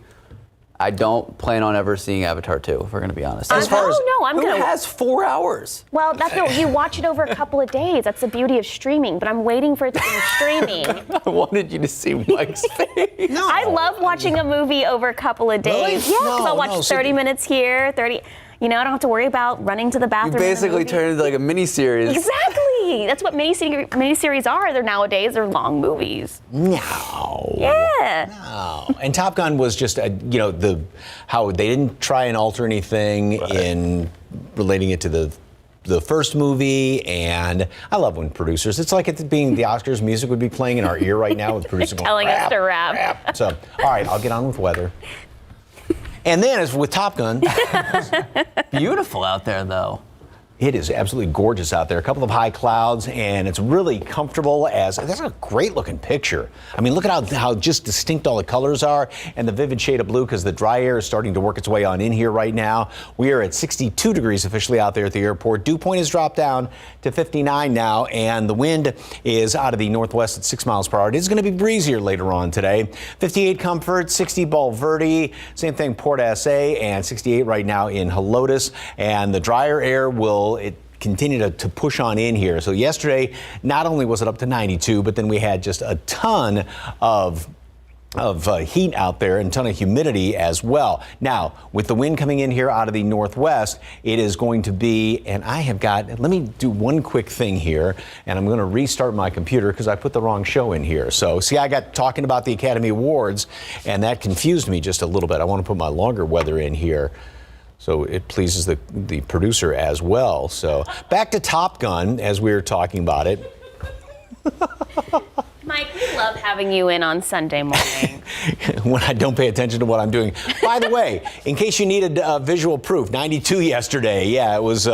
S3: I don't plan on ever seeing Avatar 2, if we're going to be honest.
S4: Who
S3: has 4 hours?
S4: Well, you watch it over a couple of days. That's the beauty of streaming, but I'm waiting for it to be streaming.
S3: I wanted you to see Mike's face.
S4: No. I love watching a movie over a couple of days.
S3: Really?
S4: Yeah, because I'll watch 30 minutes here, 30... I don't have to worry about running to the bathroom.
S3: You basically turn it into like a mini-series.
S4: Exactly. That's what mini-series are. They're nowadays. They're long movies.
S5: No.
S4: Yeah.
S5: No. And Top Gun was just, how they didn't try and alter anything in relating it to the first movie. And I love when producers, it's like it being the Oscars, music would be playing in our ear right now with the producer going,
S4: telling us to rap.
S5: So, all right, I'll get on with weather. And then, as with Top Gun,
S3: beautiful out there, though.
S5: It is absolutely gorgeous out there. A couple of high clouds, and it's really comfortable. That's a great looking picture. I mean, look at how just distinct all the colors are, and the vivid shade of blue, because the dry air is starting to work its way on in here right now. We are at 62 degrees officially out there at the airport. Dew point has dropped down to 59 now, and the wind is out of the northwest at 6 miles per hour. It is going to be breezier later on today. 58 Comfort, 60 Bulverde, same thing Port SA, and 68 right now in Helotes. And the drier air will continue to push on in here. So yesterday, not only was it up to 92, but then we had just a ton of heat out there and a ton of humidity as well. Now, with the wind coming in here out of the northwest, it is going to be, and let me do one quick thing here, and I'm going to restart my computer because I put the wrong show in here. So, see, I got talking about the Academy Awards, and that confused me just a little bit. I want to put my longer weather in here, so it pleases the producer as well. So back to Top Gun as we were talking about it.
S4: Mike, we love having you in on Sunday morning.
S5: When I don't pay attention to what I'm doing. By the way, in case you needed visual proof, 92 yesterday. Yeah, it was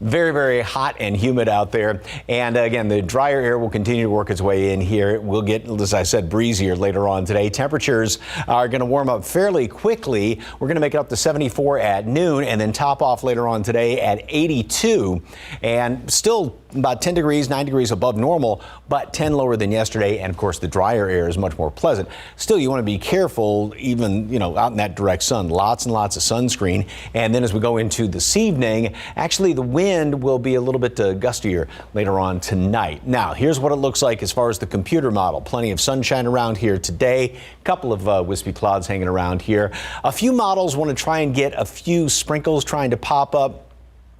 S5: very, very hot and humid out there. And again, the drier air will continue to work its way in here. We'll get, as I said, breezier later on today. Temperatures are going to warm up fairly quickly. We're going to make it up to 74 at noon and then top off later on today at 82. And still about 10 degrees, 9 degrees above normal, but 10 lower than yesterday. And of course, the drier air is much more pleasant. Still, you want to be careful, even, out in that direct sun. Lots and lots of sunscreen. And then as we go into this evening, actually the wind will be a little bit gustier later on tonight. Now, here's what it looks like as far as the computer model. Plenty of sunshine around here today. A couple of wispy clouds hanging around here. A few models want to try and get a few sprinkles trying to pop up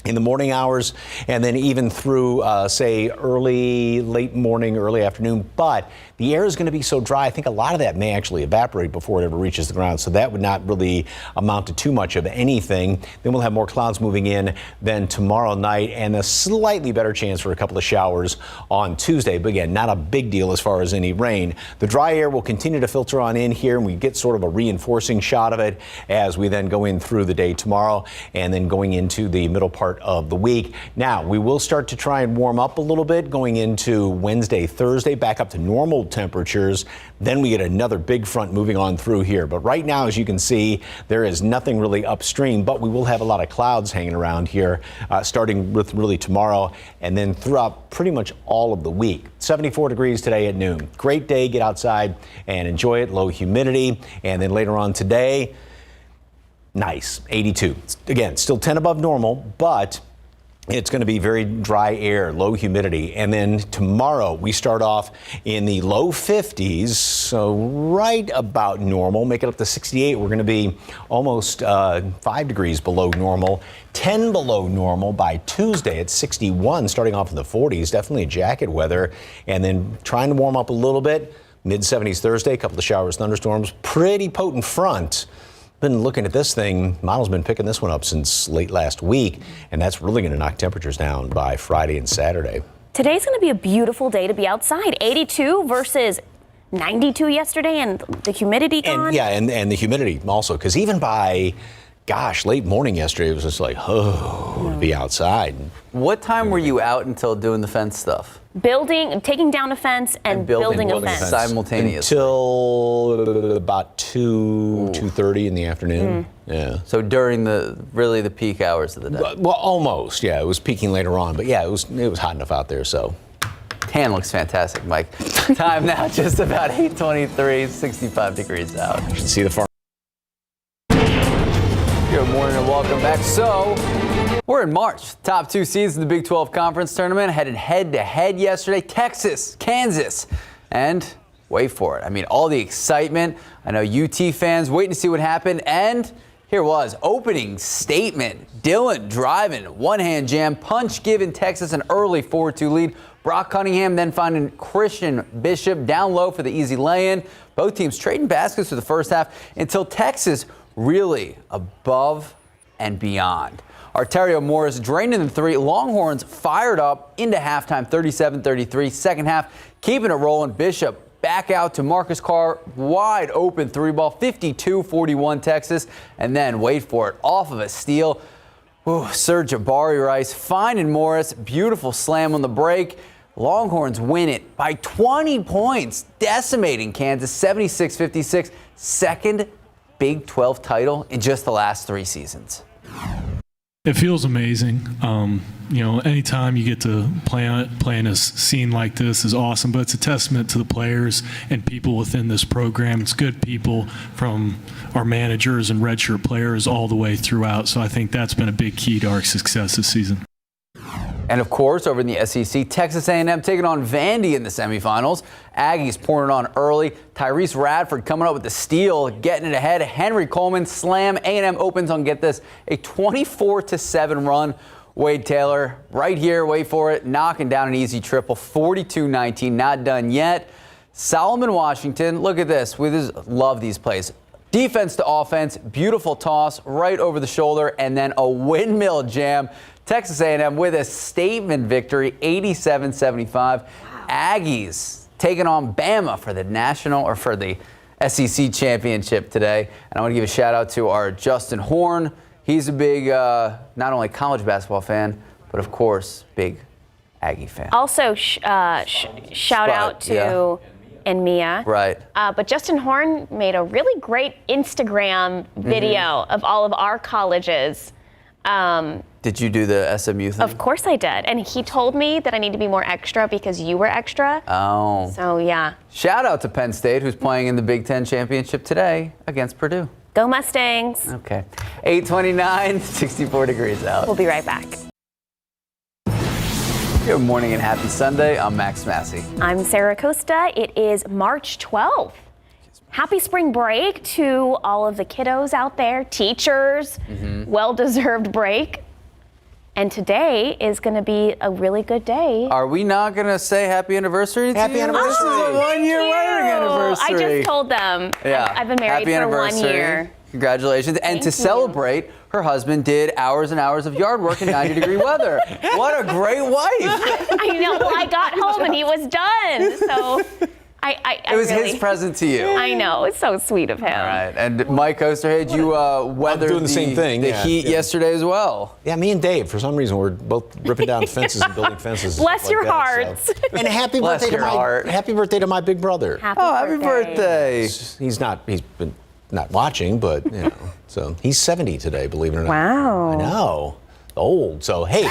S5: in the morning hours, and then even through, say, late morning, early afternoon. But the air is going to be so dry, I think a lot of that may actually evaporate before it ever reaches the ground. So that would not really amount to too much of anything. Then we'll have more clouds moving in then tomorrow night, and a slightly better chance for a couple of showers on Tuesday. But again, not a big deal as far as any rain. The dry air will continue to filter on in here, and we get sort of a reinforcing shot of it as we then go in through the day tomorrow and then going into the middle part of the week. Now, we will start to try and warm up a little bit going into Wednesday, Thursday, back up to normal temperatures. Then we get another big front moving on through here. But right now, as you can see, there is nothing really upstream, but we will have a lot of clouds hanging around here, starting with really tomorrow and then throughout pretty much all of the week. 74 degrees today at noon. Great day. Get outside and enjoy it. Low humidity. And then later on today, nice, 82. Again, still 10 above normal, but it's going to be very dry air, low humidity. And then tomorrow we start off in the low 50s, so right about normal. Make it up to 68. We're going to be almost 5 degrees below normal, 10 below normal by Tuesday at 61, starting off in the 40s. Definitely jacket weather. And then trying to warm up a little bit. Mid 70s Thursday, a couple of showers, thunderstorms, pretty potent front. Been looking at this thing, model's been picking this one up since late last week, and that's really going to knock temperatures down by Friday and Saturday.
S4: Today's going to be a beautiful day to be outside. 82 versus 92 yesterday, and the humidity gone.
S5: And the humidity also, because even by, late morning yesterday, it was just like, to be outside.
S3: What time were you out until doing the fence stuff?
S4: Taking down a fence and building a fence.
S3: Simultaneously.
S5: Until about 2:30 in the afternoon. Yeah.
S3: So during the peak hours of the day?
S5: Well, almost, yeah. It was peaking later on, but yeah, it was hot enough out there, so.
S3: Tan looks fantastic, Mike. Time now, just about 8:23, 65 degrees out.
S5: You should see the farm.
S3: Good morning and welcome back. So, we're in March. Top two seeds in the Big 12 Conference Tournament headed head-to-head yesterday. Texas, Kansas, and wait for it. I mean, all the excitement. I know UT fans waiting to see what happened. And here was opening statement. Dillon driving, one-hand jam, punch giving Texas an early 4-2 lead. Brock Cunningham then finding Christian Bishop down low for the easy lay-in. Both teams trading baskets for the first half until Texas really above and beyond. Arterio Morris draining the three. Longhorns fired up into halftime, 37-33. Second half, keeping it rolling. Bishop back out to Marcus Carr, wide open three ball, 52-41 Texas. And then, wait for it, off of a steal. Ooh, Sir Jabari Rice finding Morris. Beautiful slam on the break. Longhorns win it by 20 points, decimating Kansas 76-56. Second Big 12 title in just the last 3 seasons.
S1: It feels amazing. Anytime you get to play in a scene like this is awesome, but it's a testament to the players and people within this program. It's good people from our managers and redshirt players all the way throughout. So I think that's been a big key to our success this season.
S3: And of course, over in the SEC, Texas A&M taking on Vandy in the semifinals. Aggies pouring it on early. Tyrese Radford coming up with the steal, getting it ahead. Henry Coleman slam. A&M opens on, get this, a 24-7 run. Wade Taylor right here, wait for it, knocking down an easy triple, 42-19, not done yet. Solomon Washington, look at this. We just love these plays. Defense to offense, beautiful toss right over the shoulder, and then a windmill jam. Texas A&M with a statement victory, 87-75. Wow. Aggies taking on Bama for the SEC championship today. And I want to give a shout out to our Justin Horn. He's a big, not only college basketball fan, but of course, big Aggie fan.
S4: Also, shout out to and Mia.
S3: Right.
S4: But Justin Horn made a really great Instagram video of all of our colleges.
S3: Did you do the SMU thing?
S4: Of course I did. And he told me that I need to be more extra because you were extra.
S3: Oh.
S4: So, yeah.
S3: Shout out to Penn State, who's playing in the Big Ten championship today against Purdue.
S4: Go Mustangs.
S3: Okay. 8:29, 64 degrees out.
S4: We'll be right back.
S3: Good morning and happy Sunday. I'm Max Massey.
S4: I'm Sarah Costa. It is March 12th. Happy spring break to all of the kiddos out there, teachers, well-deserved break. And today is going to be a really good day.
S3: Are we not going to say happy anniversary to
S5: Happy
S3: you?
S5: anniversary.
S3: This is a one-year wedding anniversary.
S4: I just told them.
S3: Yeah.
S4: I've been married
S3: happy
S4: for 1 year.
S3: Congratulations. And to celebrate, her husband did hours and hours of yard work in 90-degree weather. What a great wife.
S4: I know. Well, I got home and he was done. So
S3: it was his present to you.
S4: I know. It's so sweet of him.
S3: All right. And Mike Osterhage, you weathered
S5: doing the same thing.
S3: The heat yesterday as well.
S5: Yeah, me and Dave, for some reason, we're both ripping down fences and building fences.
S4: Bless your hearts.
S5: And happy birthday to my big brother.
S3: Happy birthday.
S5: He's been not watching, but so he's 70 today, believe it or not.
S4: Wow.
S5: I know. Old. So, hey,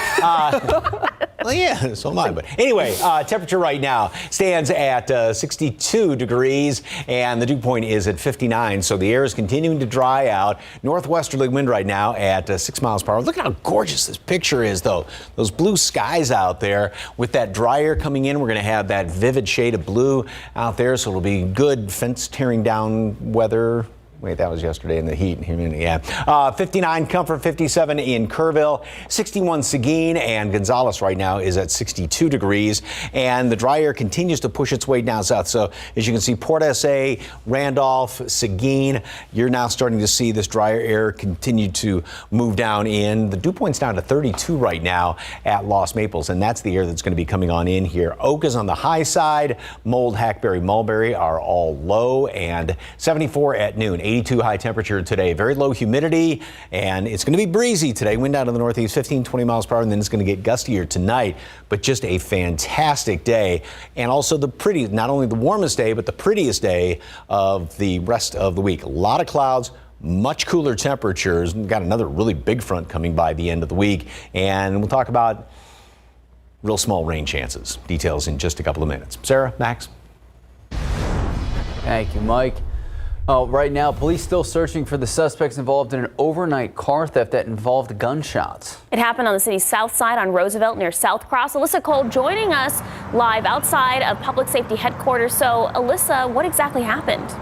S5: well, yeah, so am I. But anyway, temperature right now stands at 62 degrees, and the dew point is at 59. So the air is continuing to dry out. Northwesterly wind right now at 6 miles per hour. Look at how gorgeous this picture is, though. Those blue skies out there with that dry air coming in. We're going to have that vivid shade of blue out there, so it'll be good fence tearing down weather. Wait, that was yesterday in the heat and humidity, yeah. 59 Comfort, 57 in Kerrville, 61 Seguin, and Gonzales right now is at 62 degrees. And the dry air continues to push its way down south. So as you can see, Port SA, Randolph, Seguin, you're now starting to see this drier air continue to move down in. The dew point's down to 32 right now at Lost Maples, and that's the air that's going to be coming on in here. Oak is on the high side. Mold, Hackberry, Mulberry are all low, and 74 at noon. 82 high temperature today, very low humidity, and it's going to be breezy today. Wind out of the northeast, 15, 20 miles per hour, and then it's going to get gustier tonight. But just a fantastic day, and also not only the warmest day, but the prettiest day of the rest of the week. A lot of clouds, much cooler temperatures. We've got another really big front coming by the end of the week, and we'll talk about real small rain chances. Details in just a couple of minutes. Sarah, Max.
S3: Thank you, Mike. Right now, police still searching for the suspects involved in an overnight car theft that involved gunshots.
S4: It happened on the city's south side on Roosevelt near South Cross. Alyssa Cole joining us live outside of Public Safety Headquarters. So, Alyssa, what exactly happened?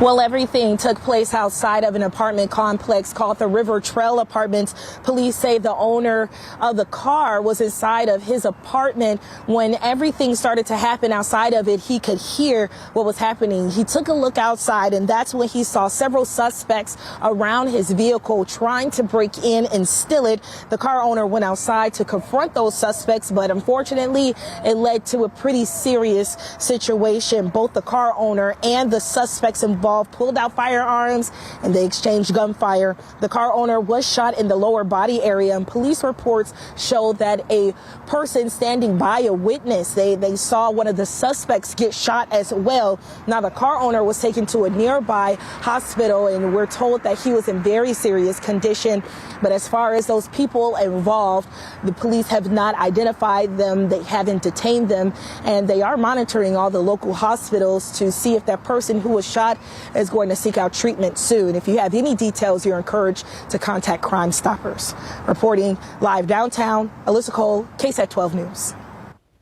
S6: Well, everything took place outside of an apartment complex called the River Trail Apartments. Police say the owner of the car was inside of his apartment. When everything started to happen outside of it, he could hear what was happening. He took a look outside, and that's when he saw several suspects around his vehicle trying to break in and steal it. The car owner went outside to confront those suspects, but unfortunately, it led to a pretty serious situation. Both the car owner and the suspects involved involved pulled out firearms and they exchanged gunfire. The car owner was shot in the lower body area, and police reports show that a person standing by a witness, they saw one of the suspects get shot as well. Now, the car owner was taken to a nearby hospital, and we're told that he was in very serious condition. But as far as those people involved, the police have not identified them. They haven't detained them, and they are monitoring all the local hospitals to see if that person who was shot is going to seek out treatment soon. If you have any details, you're encouraged to contact Crime Stoppers. Reporting live downtown, Alyssa Cole, KSAT 12 News.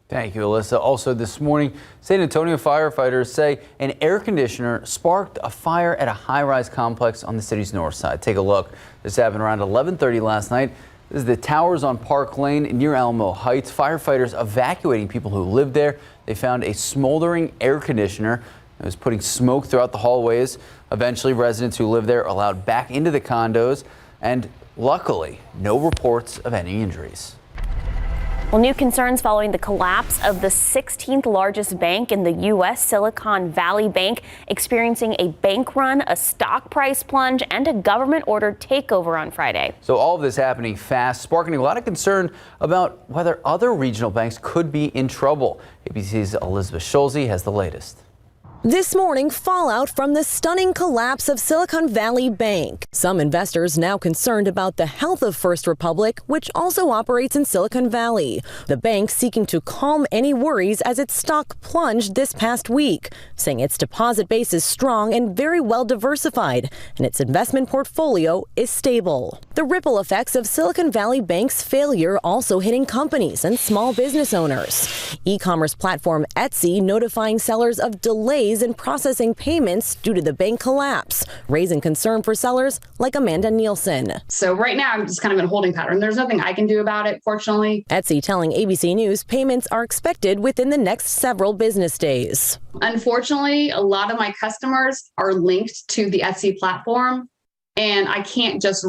S3: Thank you, Alyssa. Also this morning, San Antonio firefighters say an air conditioner sparked a fire at a high-rise complex on the city's north side. Take a look. This happened around 11:30 last night. This is the towers on Park Lane near Alamo Heights. Firefighters evacuating people who lived there. They found a smoldering air conditioner. It was putting smoke throughout the hallways. Eventually, residents who lived there allowed back into the condos, and luckily, no reports of any injuries.
S4: Well, new concerns following the collapse of the 16th largest bank in the U.S., Silicon Valley Bank, experiencing a bank run, a stock price plunge, and a government-ordered takeover on Friday.
S3: So all of this happening fast, sparking a lot of concern about whether other regional banks could be in trouble. ABC's Elizabeth Schulze has the latest.
S2: This morning, fallout from the stunning collapse of Silicon Valley Bank. Some investors now concerned about the health of First Republic, which also operates in Silicon Valley. The bank seeking to calm any worries as its stock plunged this past week, saying its deposit base is strong and very well diversified, and its investment portfolio is stable. The ripple effects of Silicon Valley Bank's failure also hitting companies and small business owners. E-commerce platform Etsy notifying sellers of delays in processing payments due to the bank collapse, raising concern for sellers like Amanda Nielsen.
S7: So right now I'm just kind of in a holding pattern. There's nothing I can do about it, fortunately.
S2: Etsy telling ABC News payments are expected within the next several business days.
S7: Unfortunately, a lot of my customers are linked to the Etsy platform, and I can't just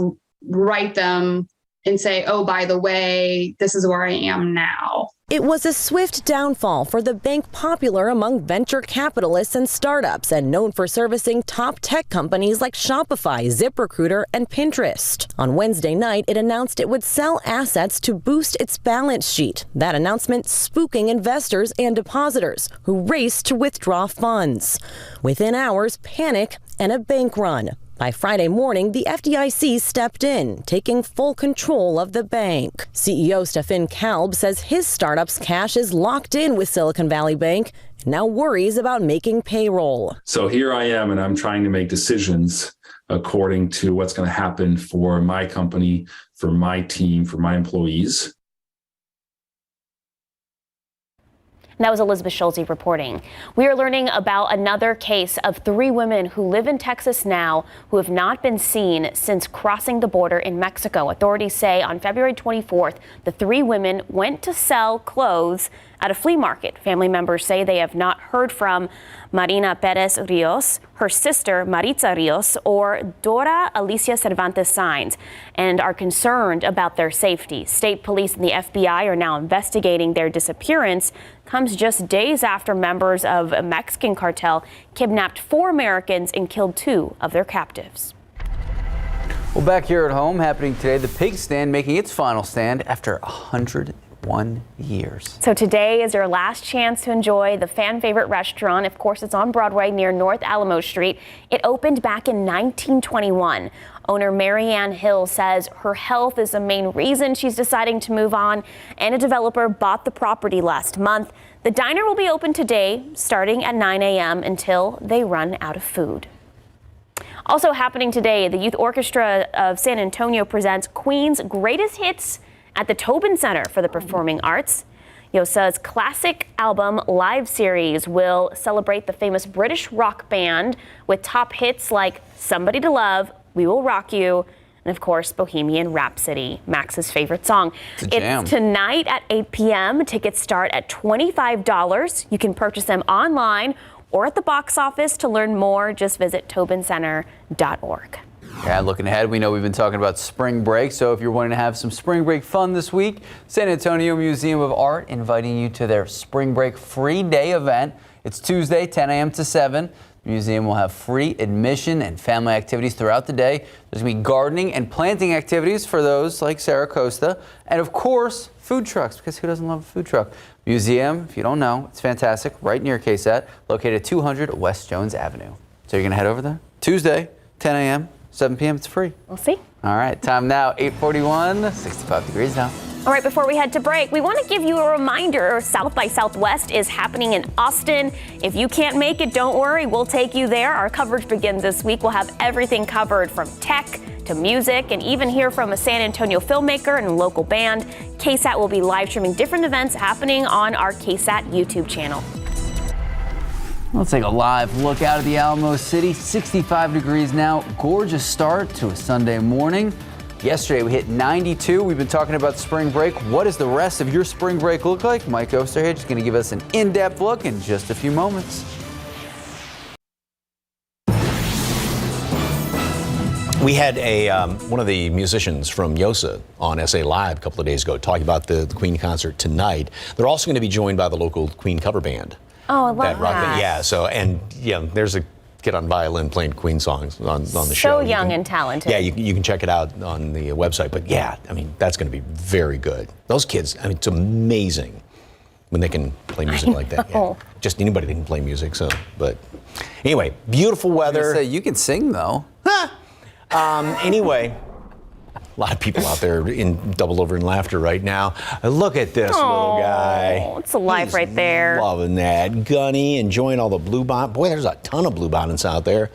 S7: write them and say, oh, by the way, this is where I am now.
S2: It was a swift downfall for the bank, popular among venture capitalists and startups and known for servicing top tech companies like Shopify, ZipRecruiter, and Pinterest. On Wednesday night, it announced it would sell assets to boost its balance sheet. That announcement spooking investors and depositors who raced to withdraw funds. Within hours, panic and a bank run. By Friday morning, the FDIC stepped in, taking full control of the bank. CEO Stefan Kalb says his startup's cash is locked in with Silicon Valley Bank and now worries about making payroll.
S8: So here I am, and I'm trying to make decisions according to what's going to happen for my company, for my team, for my employees.
S4: And that was Elizabeth Schulze reporting. We are learning about another case of 3 women who live in Texas now who have not been seen since crossing the border in Mexico. Authorities say on February 24th, the 3 women went to sell clothes at a flea market. Family members say they have not heard from Marina Perez Rios, her sister Maritza Rios, or Dora Alicia Cervantes Saenz, and are concerned about their safety. State police and the FBI are now investigating their disappearance. Comes just days after members of a Mexican cartel kidnapped 4 Americans and killed 2 of their captives.
S3: Well, back here at home, happening today, the pig stand making its final stand after 101 years.
S4: So today is your last chance to enjoy the fan favorite restaurant. Of course, it's on Broadway near North Alamo Street. It opened back in 1921. Owner Marianne Hill says her health is the main reason she's deciding to move on, and a developer bought the property last month. The diner will be open today, starting at 9 a.m. until they run out of food. Also happening today, the Youth Orchestra of San Antonio presents Queen's Greatest Hits at the Tobin Center for the Performing Arts. YOSA's classic album live series will celebrate the famous British rock band with top hits like Somebody to Love, We Will Rock You, and of course, Bohemian Rhapsody, Max's favorite song. It's tonight at 8 p.m. Tickets start at $25. You can purchase them online or at the box office. To learn more, just visit tobincenter.org.
S3: Yeah, looking ahead, we know we've been talking about spring break, so if you're wanting to have some spring break fun this week, San Antonio Museum of Art inviting you to their spring break free day event. It's Tuesday, 10 a.m. to 7. The museum will have free admission and family activities throughout the day. There's going to be gardening and planting activities for those like Sarah Costa. And of course, food trucks, because who doesn't love a food truck? Museum, if you don't know, it's fantastic, right near KSAT, located at 200 West Jones Avenue. So you're going to head over there? Tuesday, 10 a.m., 7 p.m., it's free.
S4: We'll see.
S3: All right, time now, 8:41, 65 degrees now.
S4: All right, before we head to break, we want to give you a reminder. South by Southwest is happening in Austin. If you can't make it, don't worry. We'll take you there. Our coverage begins this week. We'll have everything covered from tech to music and even hear from a San Antonio filmmaker and local band. KSAT will be live streaming different events happening on our KSAT YouTube channel.
S3: Let's take a live look out of the Alamo City. 65 degrees now. Gorgeous start to a Sunday morning. Yesterday we hit 92. We've been talking about spring break. What does the rest of your spring break look like? Mike Osterhage is going to give us an in-depth look in just a few moments.
S5: We had one of the musicians from YOSA on SA Live a couple of days ago talking about the Queen concert tonight. They're also going to be joined by the local Queen cover band.
S4: Oh, I love that.
S5: Yeah, so, and yeah, there's a kid on violin playing Queen songs on the show.
S4: So young and talented.
S5: Yeah, you can check it out on the website. But yeah, I mean, that's going to be very good. Those kids, I mean, it's amazing when they can play music like that. Yeah. Just anybody that can play music. So, but anyway, beautiful weather.
S3: So you can sing though.
S5: Anyway, a lot of people out there in double over in laughter right now. Look at this little guy.
S4: It's alive right there.
S5: Loving that. Gunny, enjoying all the blue-bonnet. Boy, there's a ton of bluebonnets out there.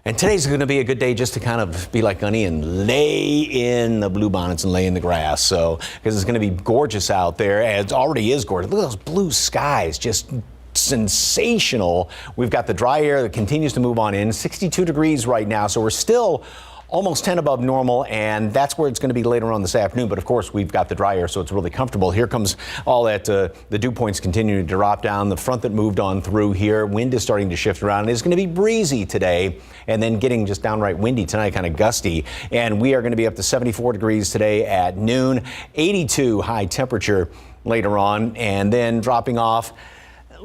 S5: And today's going to be a good day just to kind of be like Gunny and lay in the bluebonnets and lay in the grass. So, because it's going to be gorgeous out there. And it already is gorgeous. Look at those blue skies. Just sensational. We've got the dry air that continues to move on in. 62 degrees right now. So we're still almost 10 above normal, and that's where it's going to be later on this afternoon. But of course, we've got the dry air, so it's really comfortable. Here comes all that, the dew points continuing to drop down. The front that moved on through here, wind is starting to shift around. It's going to be breezy today, and then getting just downright windy tonight, kind of gusty. And we are going to be up to 74 degrees today at noon, 82 high temperature later on, and then dropping off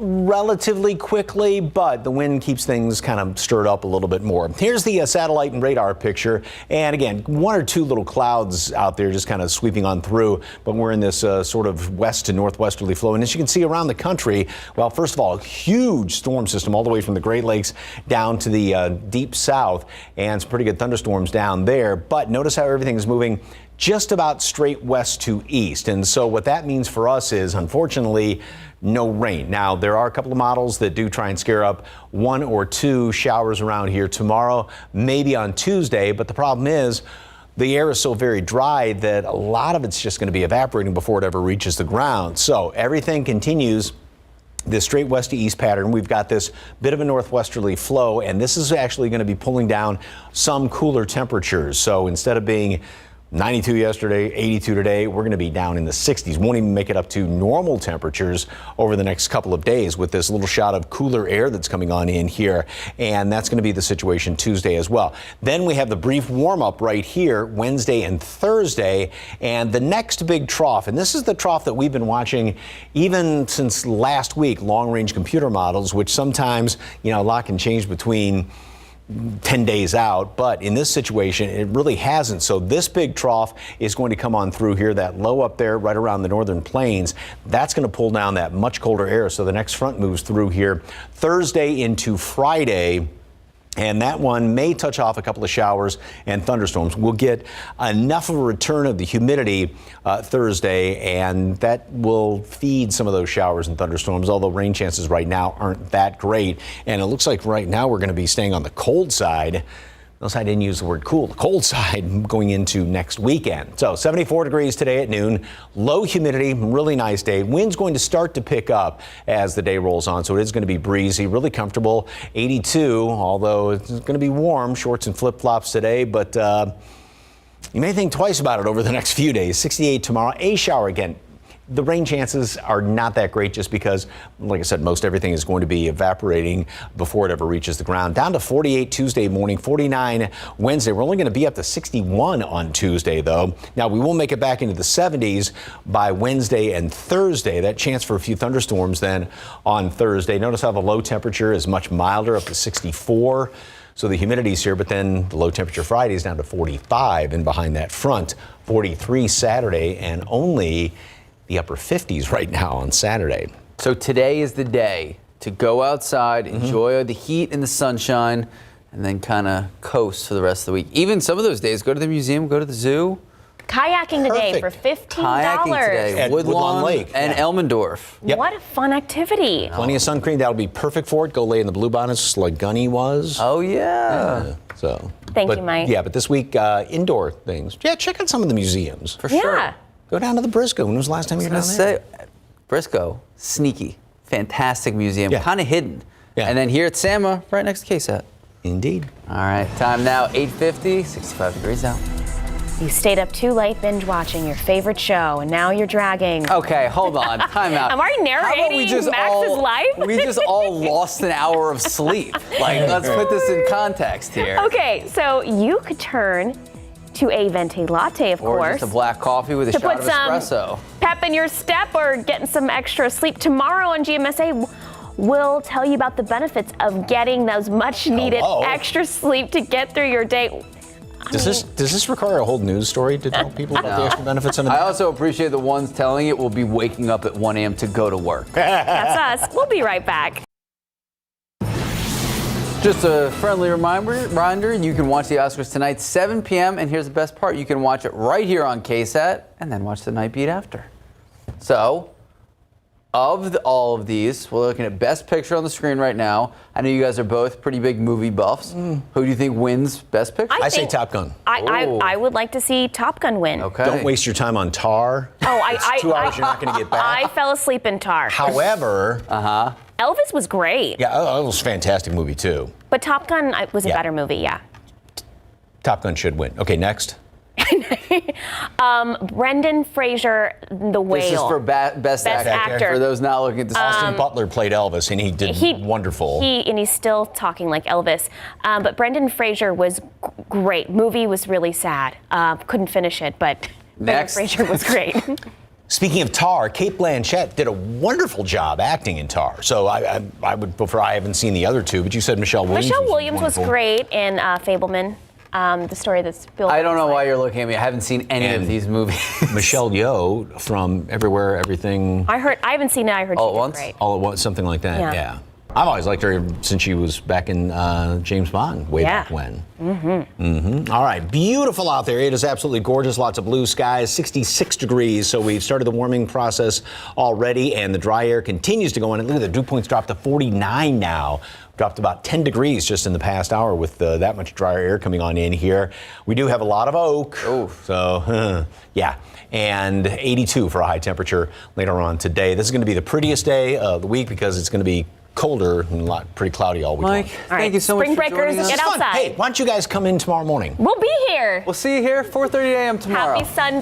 S5: relatively quickly, but the wind keeps things kind of stirred up a little bit more. Here's the satellite and radar picture. And again, one or two little clouds out there just kind of sweeping on through, but we're in this sort of west to northwesterly flow. And as you can see around the country, well, first of all, a huge storm system all the way from the Great Lakes down to the deep south, and some pretty good thunderstorms down there. But notice how everything is moving just about straight west to east. And so what that means for us is, unfortunately, no rain. Now, there are a couple of models that do try and scare up one or two showers around here tomorrow, maybe on Tuesday. But the problem is the air is so very dry that a lot of it's just going to be evaporating before it ever reaches the ground. So everything continues this straight west to east pattern. We've got this bit of a northwesterly flow, and this is actually going to be pulling down some cooler temperatures. So instead of being 92 yesterday, 82 today, we're going to be down in the 60s. Won't even make it up to normal temperatures over the next couple of days with this little shot of cooler air that's coming on in here. And that's going to be the situation Tuesday as well. Then we have the brief warm up right here Wednesday and Thursday. And the next big trough, and this is the trough that we've been watching even since last week, long range computer models, which sometimes, you know, a lot can change between 10 days out, but in this situation, it really hasn't. So this big trough is going to come on through here, that low up there right around the northern plains. That's going to pull down that much colder air. So the next front moves through here Thursday into Friday. And that one may touch off a couple of showers and thunderstorms. We'll get enough of a return of the humidity Thursday, and that will feed some of those showers and thunderstorms, although rain chances right now aren't that great. And it looks like right now we're going to be staying on the cold side. Notice I didn't use the word cool, the cold side going into next weekend. So 74 degrees today at noon, low humidity, really nice day. Wind's going to start to pick up as the day rolls on, so it is going to be breezy, really comfortable. 82, although it's going to be warm, shorts and flip-flops today, but you may think twice about it over the next few days. 68 tomorrow, a shower again. the rain chances are not that great just because, like I said, most everything is going to be evaporating before it ever reaches the ground. Down to 48 Tuesday morning, 49 Wednesday. We're only going to be up to 61 on Tuesday, though. Now, we will make it back into the 70s by Wednesday and Thursday. That chance for a few thunderstorms then on Thursday. Notice how the low temperature is much milder, up to 64. So the humidity's here, but then the low temperature Friday is down to 45, and behind that front, 43 Saturday, and only the upper 50s right now on Saturday.
S3: So today is the day to go outside, enjoy the heat and the sunshine, and then kind of coast for the rest of the week. Even some of those days, go to the museum, go to the zoo.
S4: Kayaking today for $15.
S3: Kayaking today,
S5: At Woodlawn Lake
S3: and Elmendorf.
S5: Yep.
S4: What a fun activity.
S5: Plenty of sun cream. That'll be perfect for it. Go lay in the bluebonnets like Gunny was.
S3: Oh, yeah.
S5: So.
S4: Thank you, Mike.
S5: Yeah, but this week, indoor things. Yeah, check out some of the museums.
S3: For sure.
S4: Yeah.
S5: Go down to the Briscoe. When was the last time you were down there?
S3: Briscoe, sneaky, fantastic museum, kind of hidden.
S5: Yeah.
S3: And then here at Sama, right next to KSAT.
S5: Indeed.
S3: All right, time now, 8:50, 65 degrees out.
S4: You stayed up too late binge watching your favorite show, and now you're dragging.
S3: Okay, hold on, time out.
S4: I'm already narrating Max's life.
S3: We just all lost an hour of sleep. Like, let's put this in context here.
S4: Okay, so you could turn to a venti latte, of
S3: Or
S4: course.
S3: just a black coffee with a
S4: to
S3: shot
S4: put
S3: of
S4: some
S3: espresso.
S4: pep in your step or getting some extra sleep. Tomorrow on GMSA, we'll tell you about the benefits of getting those much-needed extra sleep to get through your day.
S5: Does this require a whole news story to tell people about the extra benefits?
S3: I also appreciate the ones telling it will be waking up at 1 a.m. to go to work.
S4: That's us. We'll be right back.
S3: Just a friendly reminder, you can watch the Oscars tonight, 7 p.m. And here's the best part. You can watch it right here on KSAT and then watch the night beat after. So, of all of these, we're looking at Best Picture on the screen right now. I know you guys are both pretty big movie buffs. Who do you think wins Best Picture?
S5: I say Top Gun.
S4: I would like to see Top Gun win.
S3: Okay.
S5: Don't waste your time on Tar.
S4: Oh,
S5: It's 2 hours you're not going to get back.
S4: I fell asleep in Tar.
S5: However,
S4: Elvis was great.
S5: Yeah, it was a fantastic movie too.
S4: But Top Gun was a better movie, yeah.
S5: Top Gun should win. Okay, next.
S4: Brendan Fraser, The Whale.
S3: This is for best actor. For those not looking at the
S5: Austin Butler played Elvis, and he did wonderful.
S4: He's still talking like Elvis. But Brendan Fraser was great. Movie was really sad. Couldn't finish it, but Brendan Fraser was great.
S5: Speaking of Tar, Cate Blanchett did a wonderful job acting in Tar. So I would prefer, I haven't seen the other two, but you said Michelle Williams.
S4: Michelle Williams was great in Fableman. The story that's built.
S3: I don't know why you're looking at me. I haven't seen any of these movies.
S5: Michelle Yeoh from Everywhere, Everything.
S4: I haven't seen it. I heard
S5: All
S4: she
S5: at
S4: did
S5: Once?
S4: great.
S5: All at Once, something like that,
S4: Yeah.
S5: I've always liked her since she was back in James Bond, way back when. All right, beautiful out there. It is absolutely gorgeous. Lots of blue skies, 66 degrees. So we've started the warming process already, and the dry air continues to go in. Look at the dew points dropped to 49 now. Dropped about 10 degrees just in the past hour with that much drier air coming on in here. We do have a lot of oak. So, yeah. And 82 for a high temperature later on today. This is going to be the prettiest day of the week because it's going to be colder and pretty cloudy all week long.
S3: Mike, thank you so much
S4: Spring
S3: for joining
S4: breakers,
S3: us.
S4: get outside.
S5: Hey, why don't you guys come in tomorrow morning?
S4: We'll be here.
S3: We'll see you here 4:30 a.m. tomorrow.
S4: Happy Sunday.